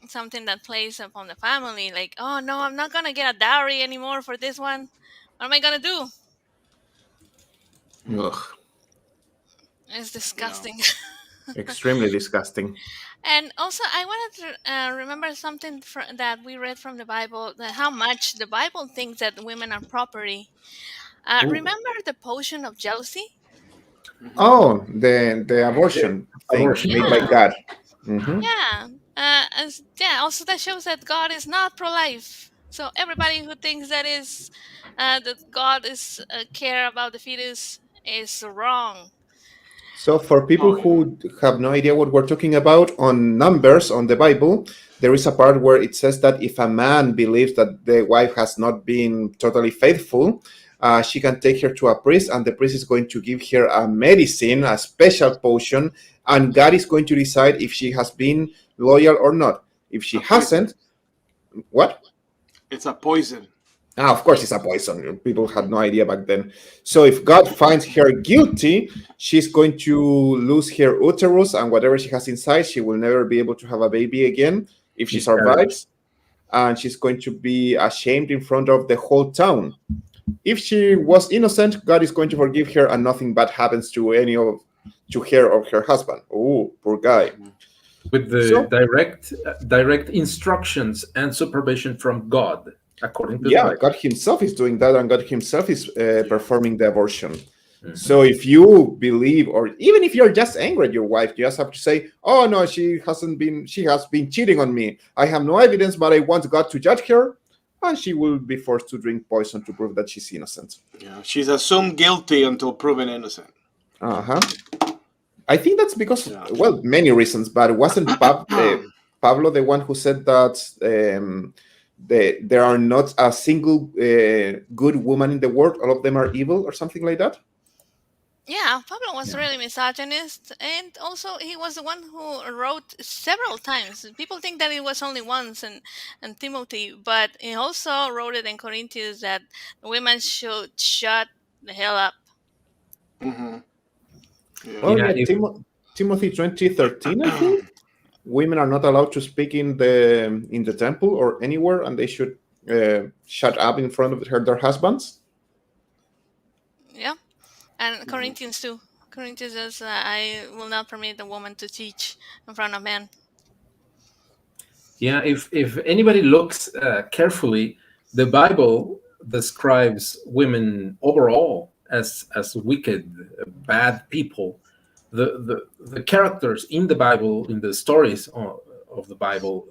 something that plays upon the family. Like, oh no, I'm not gonna get a dowry anymore for this one. What am I gonna do? Ugh. It's disgusting. Extremely disgusting. And also, I wanted to remember something that we read from the Bible, that how much the Bible thinks that women are property. Remember the potion of jealousy? Oh, the abortion thing made by Yeah, God. Mm-hmm. yeah. Also, that shows that God is not pro-life. So everybody who thinks that God is care about the fetus is wrong. So, for people who have no idea what we're talking about, on Numbers on the Bible, there is a part where it says that if a man believes that the wife has not been totally faithful, she can take her to a priest, and the priest is going to give her a medicine, a special potion, and God is going to decide if she has been loyal or not. If she hasn't, what? It's a poison. Of course, it's a poison. People had no idea back then. So if God finds her guilty, she's going to lose her uterus and whatever she has inside. She will never be able to have a baby again if she survives. And she's going to be ashamed in front of the whole town. If she was innocent, God is going to forgive her and nothing bad happens to her or her husband. Oh, poor guy. With the direct instructions and supervision from God, according to the Bible. God himself is doing that, and God himself is performing the abortion. Mm-hmm. So if you believe, or even if you're just angry at your wife, you just have to say, oh no, she has been cheating on me. I have no evidence, but I want God to judge her, and she will be forced to drink poison to prove that she's innocent. Yeah, she's assumed guilty until proven innocent. I think that's because, well, many reasons, but wasn't Pablo the one who said that there are not a single good woman in the world, all of them are evil, or something like that? Yeah, Pablo was really misogynist, and also he was the one who wrote several times. People think that it was only once in Timothy, but he also wrote it in Corinthians that women should shut the hell up. Mm-hmm. Timothy 20:13, I think. Women are not allowed to speak in the temple or anywhere, and they should shut up in front of their husbands. Yeah, and Corinthians too. Corinthians says, "I will not permit a woman to teach in front of men." Yeah, if anybody looks carefully, the Bible describes women overall as wicked, bad people. The characters in the Bible, in the stories of the Bible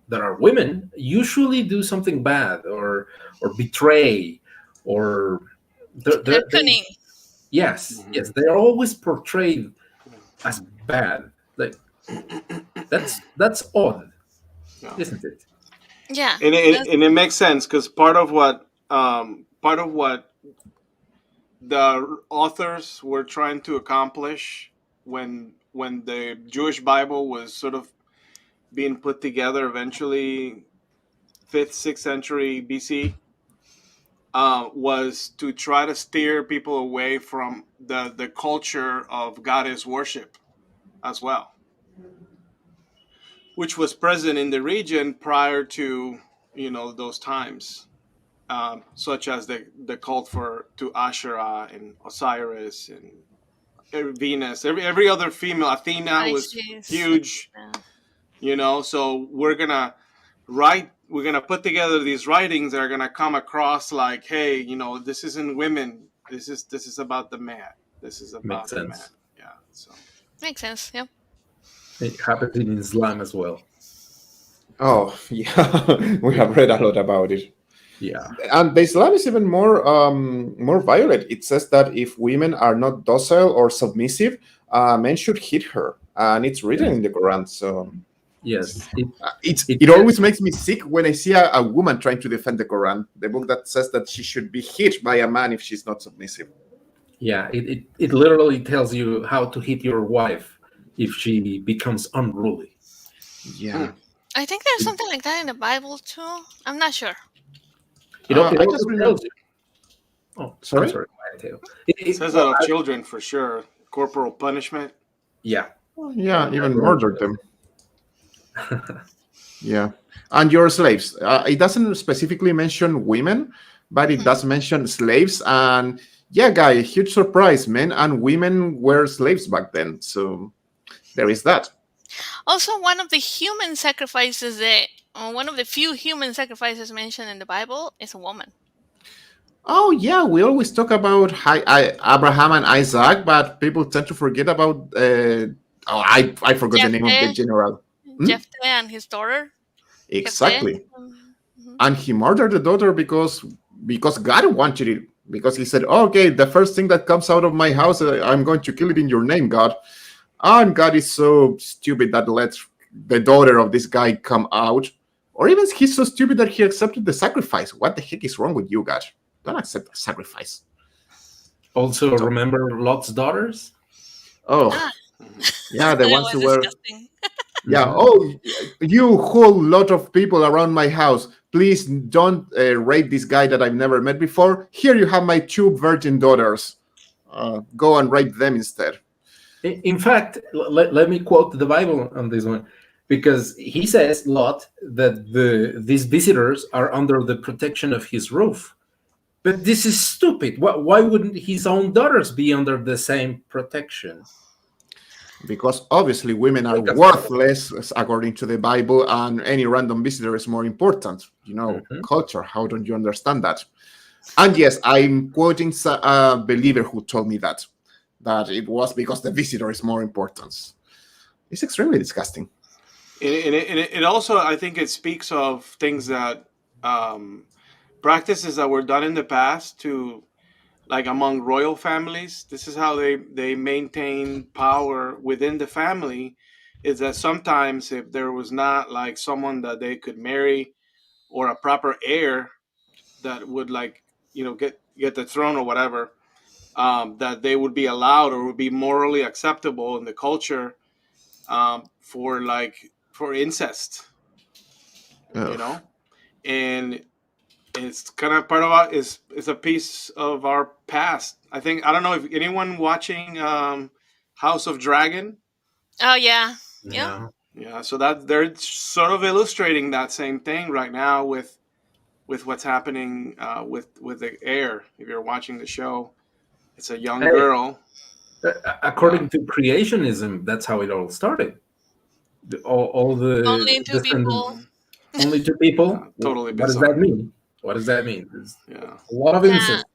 that are women, usually do something bad or betray, or they're cunning. Yes, they're always portrayed as bad. Like that's odd, isn't it? Yeah, and it makes sense because part of what the authors were trying to accomplish when the Jewish Bible was sort of being put together eventually 5th 6th century BC was to try to steer people away from the culture of goddess worship as well, which was present in the region prior to those times, such as the cult to Asherah and Osiris and Venus, every other female. Athena was huge, so we're gonna put together these writings that are gonna come across like, hey, this isn't women, this is about the man, this is about the man. Yeah, so makes sense. Yeah, it happens in Islam as well. Oh yeah, we have read a lot about it. Yeah, and the Islam is even more violent. It says that if women are not docile or submissive, men should hit her, and it's written in the Quran. So yes, it always makes me sick when I see a woman trying to defend the Quran, the book that says that she should be hit by a man if she's not submissive. Yeah, it literally tells you how to hit your wife if she becomes unruly. Yeah, I think there's something like that in the Bible too. I'm not sure. It also tells you. Oh, sorry. It says that of children for sure. Corporal punishment. Yeah. Yeah, even murder them. Yeah, and your slaves. It doesn't specifically mention women, but it does mention slaves. And yeah, guy, huge surprise. Men and women were slaves back then. So there is that. Also, one of the human sacrifices one of the few human sacrifices mentioned in the Bible is a woman. Oh yeah, we always talk about Abraham and Isaac, but people tend to forget about. I forgot the name of the general. Jephthah and his daughter. Exactly, and he murdered the daughter because God wanted it. Because he said, "Okay, the first thing that comes out of my house, I'm going to kill it in your name, God." And God is so stupid that lets the daughter of this guy come out. Or even he's so stupid that he accepted the sacrifice. What the heck is wrong with you, God? Don't accept the sacrifice. Also, remember Lot's daughters? Oh, yeah, the ones who were... Yeah. Mhm. Oh, you whole lot of people around my house. Please don't rape this guy that I've never met before. Here you have my two virgin daughters. Go and rape them instead. In fact, let me quote the Bible on this one, because he says, Lot, that these visitors are under the protection of his roof. But this is stupid. Why wouldn't his own daughters be under the same protection? Because obviously women are Take us back. worthless according to the Bible, and any random visitor is more important. Mhm. Culture. How don't you understand that? And yes, I'm quoting a believer who told me that it was because the visitor is more important. It's extremely disgusting. It also, I think, it speaks of things that practices that were done in the past to, like, among royal families. This is how they maintain power within the family. Is that sometimes if there was not like someone that they could marry or a proper heir that would, like, get the throne or whatever, that they would be allowed or would be morally acceptable in the culture, for incest, you Ugh. know, and it's kind of part of our is a piece of our past. I don't know if anyone watching House of Dragon. Oh yeah. Yep. Yeah. Yeah, so that they're sort of illustrating that same thing right now with what's happening with the heir. If you're watching the show, it's a young Hey, girl. according to creationism, that's how it all started. All the Only two descendants, people. Mhm. only two people. Yeah, totally What does that bizarre. mean? What does that mean? There's Yeah, a lot of Yeah. incest.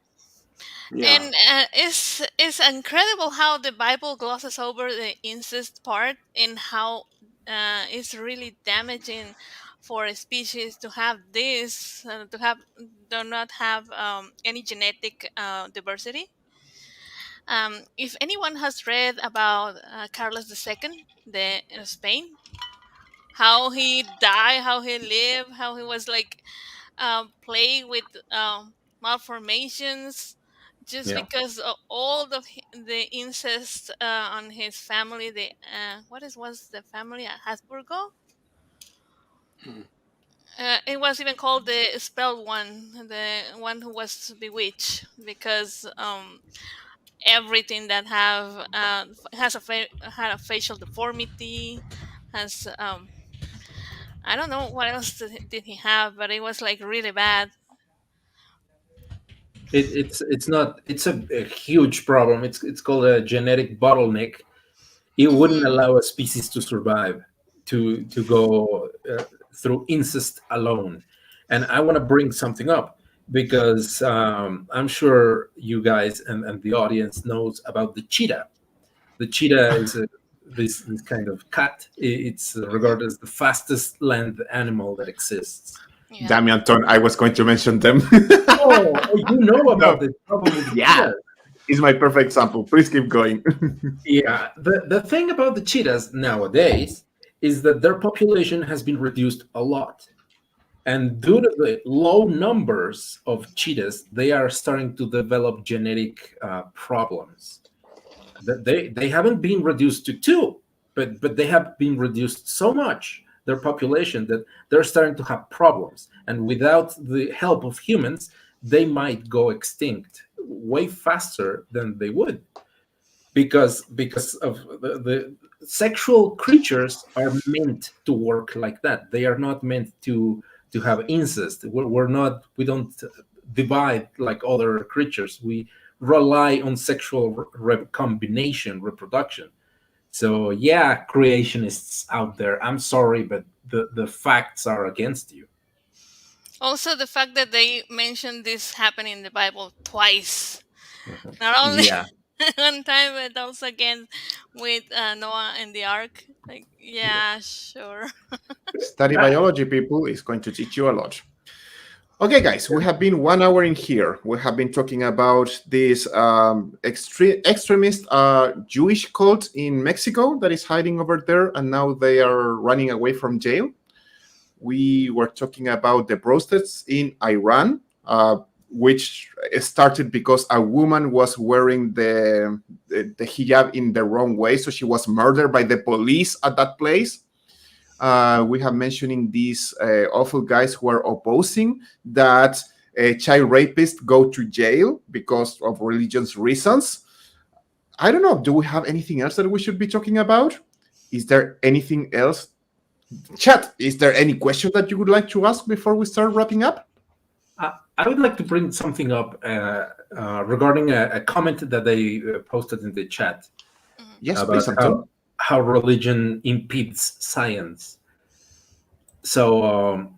yeah. And it's incredible how the Bible glosses over the incest part and how it's really damaging for a species to have this do not have any genetic diversity. If anyone has read about Carlos II, the Spain, how he died, how he lived, how he was like plagued with malformations just Yeah. because of all the incest on his family. The was the family at Habsburgo? Mhm. It was even called the spelled one, the one who was bewitched, because everything that had a facial deformity, has I don't know what else did he have, but it was like really bad. It's not. It's a huge problem. It's called a genetic bottleneck. It wouldn't Hmm. allow a species to survive, to go through incest alone. And I want to bring something up, because I'm sure you guys and the audience knows about the cheetah. The cheetah is this kind of cat. It's regarded as the fastest land animal that exists. Yeah. Damn, Anton, I was going to mention them. Oh, you know about No, the problem with the yeah, cheetah. it's my perfect example. Please keep going. Yeah, the thing about the cheetahs nowadays is that their population has been reduced a lot. And due to the low numbers of cheetahs, they are starting to develop genetic problems. They haven't been reduced to two, but they have been reduced so much, their population, that they're starting to have problems. And without the help of humans, they might go extinct way faster than they would, because of the sexual creatures are meant to work like that. They are not meant to have incest. We don't divide like other creatures. We rely on sexual combination, reproduction. So yeah, creationists out there, I'm sorry, but the facts are against you. Also, the fact that they mentioned this happening in the Bible twice, Mhm. not only Yeah. one time, but also again with Noah and the Ark. Like, yeah, sure. Study Uh, biology, people, is going to teach you a lot. Okay, guys, we have been 1 hour in here. We have been talking about this extremist Jewish cult in Mexico that is hiding over there, and now they are running away from jail. We were talking about the protests in Iran, which started because a woman was wearing the hijab in the wrong way, so she was murdered by the police at that place. We have mentioning these awful guys who are opposing that child rapists go to jail because of religious reasons. I don't know. Do we have anything else that we should be talking about? Is there anything else? Chat, is there any question that you would like to ask before we start wrapping up? I would like to bring something up regarding a comment that they posted in the chat Yes, about please, Anton. how religion impedes science. So,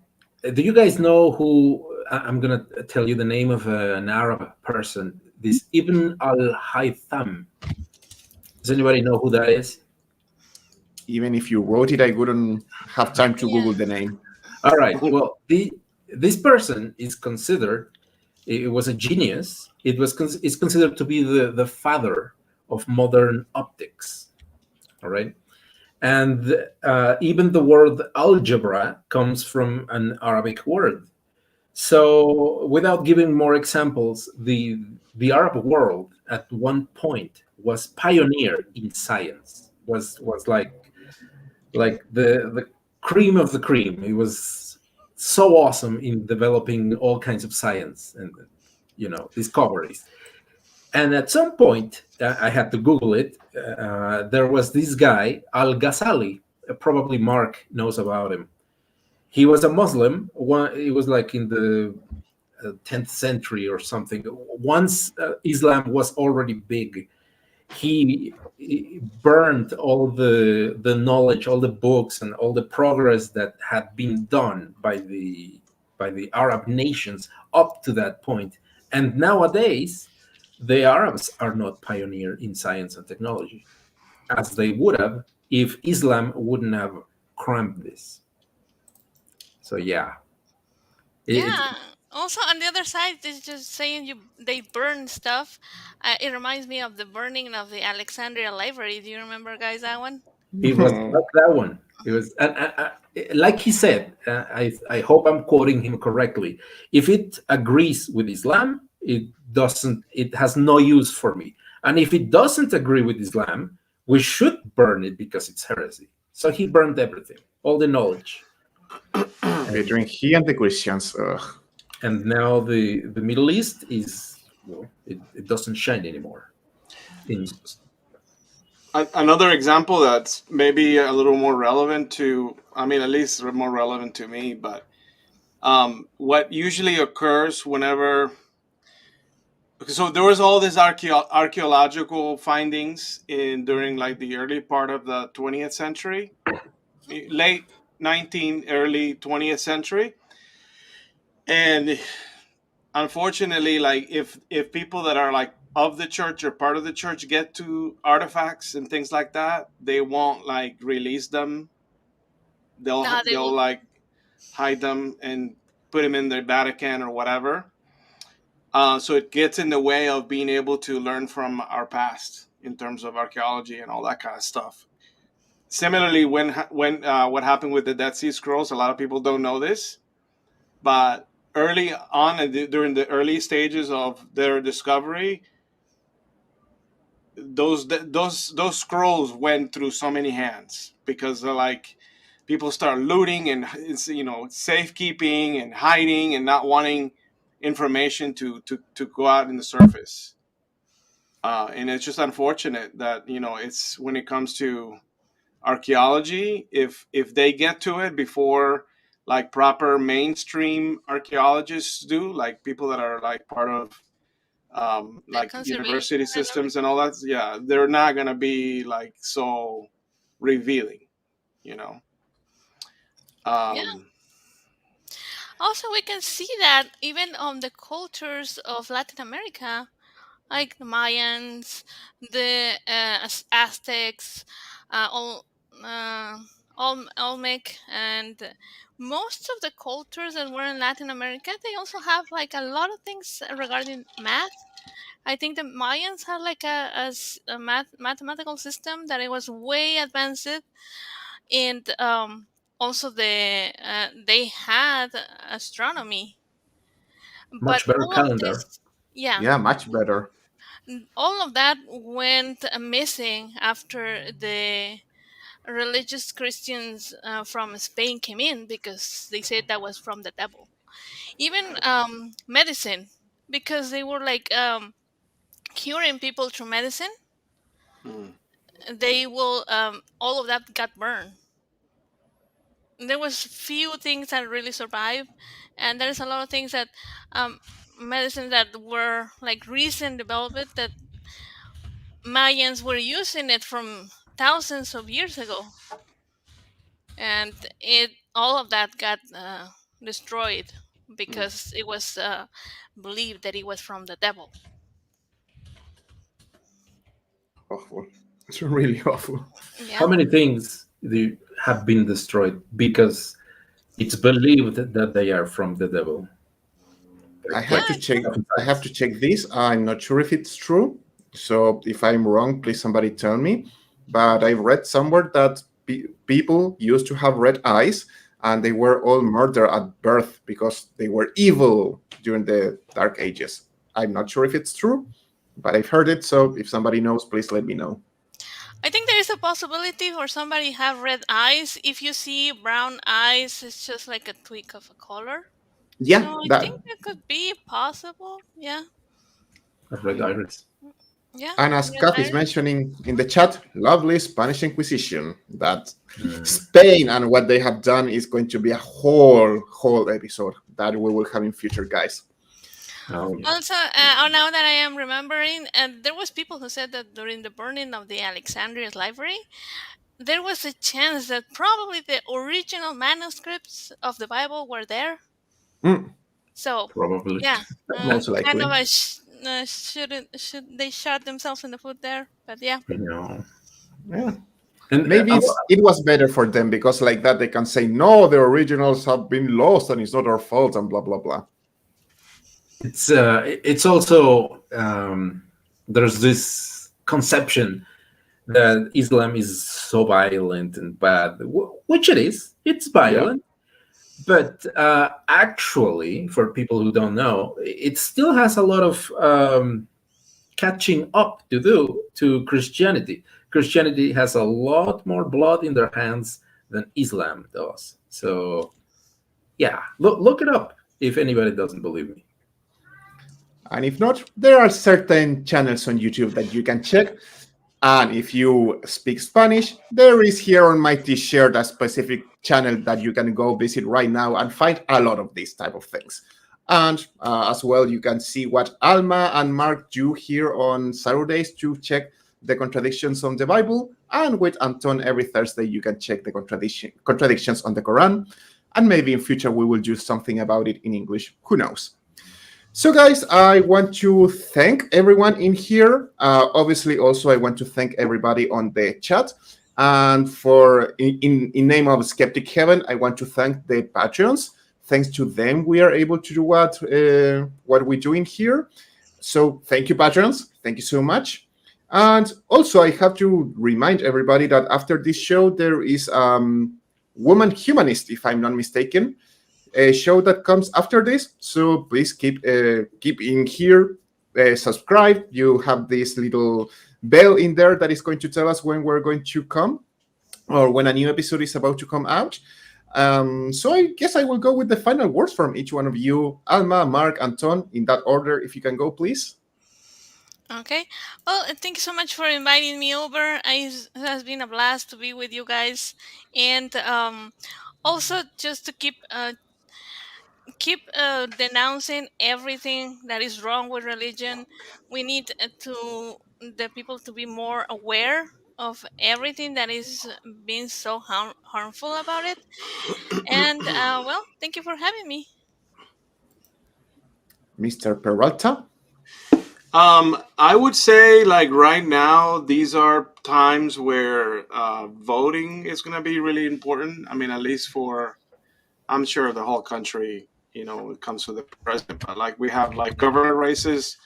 do you guys know who? I'm going to tell you the name of an Arab person, this Ibn al-Haytham. Does anybody know who that is? Even if you wrote it, I wouldn't have time to Google the name. All right. Well, this person is considered, it was a genius. It's considered to be the father of modern optics. All right. And even the word algebra comes from an Arabic word. So, without giving more examples, the Arab world at one point was pioneer in science. Was like the cream of the cream. It was so awesome in developing all kinds of science and discoveries. And at some point, I had to Google it. There was this guy, Al Ghazali. Probably Mark knows about him. He was a Muslim. It was like in the 10th century or something. Once Islam was already big, he burned all the knowledge, all the books, and all the progress that had been done by the Arab nations up to that point. And nowadays, the Arabs are not pioneer in science and technology, as they would have if Islam wouldn't have cramped this. So yeah. Yeah. Also, on the other side, it's just saying they burn stuff. It reminds me of the burning of the Alexandria Library. Do you remember, guys, that one? It was like that one. It was, like he said. I hope I'm quoting him correctly. If it agrees with Islam, it doesn't. It has no use for me. And if it doesn't agree with Islam, we should burn it because it's heresy. So he burned everything, all the knowledge. Between he and the Christians. And now the Middle East is, it doesn't shine anymore. Another example that's maybe a little more relevant to, at least more relevant to me, but what usually occurs whenever, so there was all these archaeological findings during like the early part of the 20th century, late 19th, early 20th century. And unfortunately, like if people that are like of the church or part of the church get to artifacts and things like that, they won't like release them. They'll like hide them and put them in the Vatican or whatever. So it gets in the way of being able to learn from our past in terms of archaeology and all that kind of stuff. Similarly, when what happened with the Dead Sea Scrolls, a lot of people don't know this, but early on, during the early stages of their discovery, those scrolls went through so many hands because they're like people start looting and safekeeping and hiding and not wanting information to go out in the surface. And it's just unfortunate that it's when it comes to archaeology, if they get to it before like proper mainstream archaeologists do, like people that are like part of like university systems and all that, yeah, they're not gonna be like so revealing, Yeah. Also, we can see that even on the cultures of Latin America, like the Mayans, the Aztecs, Olmec, and most of the cultures that were in Latin America, they also have like a lot of things regarding math. I think the Mayans had like a mathematical system that it was way advanced, and also they had astronomy. But Much better all of calendar. this, yeah, Yeah, much better. all of that went missing after religious Christians from Spain came in because they said that was from the devil. Even medicine, because they were like curing people through medicine. Mm. They will all of that got burned. There was few things that really survived, and there's a lot of things that um, medicine that were like recent development that Mayans were using it from thousands of years ago, and it all of that got destroyed Mm. because it was believed that it was from the devil. Awful. It's really awful. How Yeah. many things have been destroyed because it's believed that they are from the devil? I Like, have Yeah. to check. seven I have sites. to check this. I'm not sure if it's true. So if I'm wrong, please somebody tell me. But I read somewhere that people used to have red eyes, and they were all murdered at birth because they were evil during the Dark Ages. I'm not sure if it's true, but I've heard it. So if somebody knows, please let me know. I think there is a possibility for somebody have red eyes. If you see brown eyes, it's just like a tweak of a color. Yeah, So I that. think that could be possible. Yeah. A red iris. Yeah. And as Red Kath is iris. mentioning in the chat, lovely Spanish Inquisition. That Mm. Spain and what they have done is going to be a whole episode that we will have in future, guys. Oh, yeah. Also, now that I am remembering, and there was people who said that during the burning of the Alexandria library, there was a chance that probably the original manuscripts of the Bible were there. Mm, So, Probably. yeah, most kind of likely. a should they shot themselves in the foot there? But yeah, No. Yeah. And Maybe it was better for them because like that they can say no, the originals have been lost and it's not our fault and blah blah blah. it's also there's this conception that Islam is so violent and bad, which it is. It's Yeah. violent, but actually, for people who don't know, it still has a lot of catching up to do to Christianity. Christianity has a lot more blood in their hands than Islam does. So, yeah, look it up if anybody doesn't believe me. And if not, there are certain channels on YouTube that you can check. And if you speak Spanish, there is here on my T-shirt a specific channel that you can go visit right now and find a lot of these type of things. And as well, you can see what Alma and Mark do here on Saturdays to check the contradictions on the Bible. And with Anton, every Thursday, you can check the contradictions on the Quran. And maybe in future, we will do something about it in English. Who knows? So, guys, I want to thank everyone in here. Obviously, also, I want to thank everybody on the chat. And for in name of Skeptic Heaven, I want to thank the patrons. Thanks to them, we are able to do what we're doing here. So, thank you, patrons. Thank you so much. And also, I have to remind everybody that after this show, there is Woman Humanist, if I'm not mistaken, a show that comes after this. So please keep in here, subscribe. You have this little bell in there that is going to tell us when we're going to come or when a new episode is about to come out. So I guess I will go with the final words from each one of you, Alma, Mark, Anton, in that order. If you can go, please. okay. Well, thank you so much for inviting me over. It has been a blast to be with you guys, and also just to keep denouncing everything that is wrong with religion. We need to the people to be more aware of everything that is being so harmful about it. And well, thank you for having me. Mr. Peralta. I would say, like, right now, these are times where voting is going to be really important. I mean, at least for, I'm sure the whole country, it comes with the president, but like we have like governor races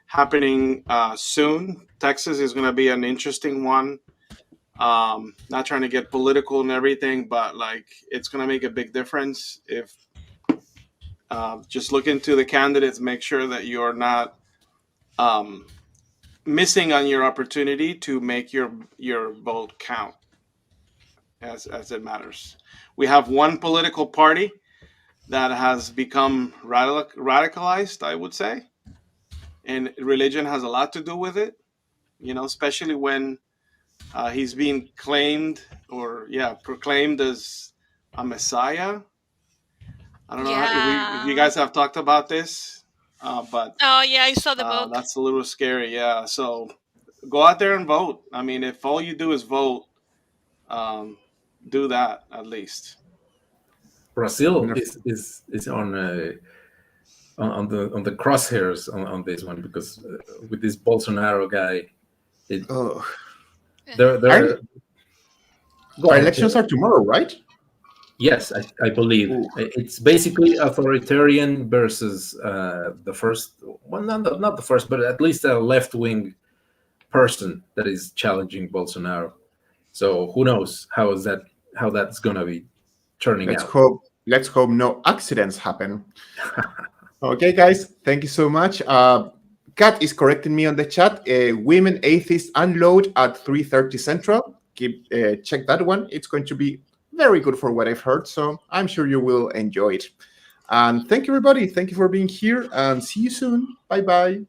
happening soon. Texas is going to be an interesting one. Not trying to get political and everything, but like it's going to make a big difference if just look into the candidates, make sure that you're not missing on your opportunity to make your vote count. as it matters. We have one political party that has become radicalized, I would say, and religion has a lot to do with it. Especially when he's being claimed or proclaimed as a messiah. I don't know if you Yeah. guys have talked about this, but Oh yeah, I saw the book. that's a little scary. Yeah, so go out there and vote. I mean, if all you do is vote, um, do that at least. Brazil is on the crosshairs on this one, because with this Bolsonaro guy, Oh, they're go our ahead. elections are tomorrow, right? Yes, I believe Ooh. it's basically authoritarian versus the first, well, not the first, but at least a left-wing person that is challenging Bolsonaro. So who knows how that's gonna be turning Let's out. hope. Let's hope no accidents happen. Okay, guys, thank you so much. Kat is correcting me on the chat. Women Atheists Unload at 3:30 Central. Check that one. It's going to be very good for what I've heard, so I'm sure you will enjoy it. And thank you, everybody. Thank you for being here, and see you soon. Bye-bye.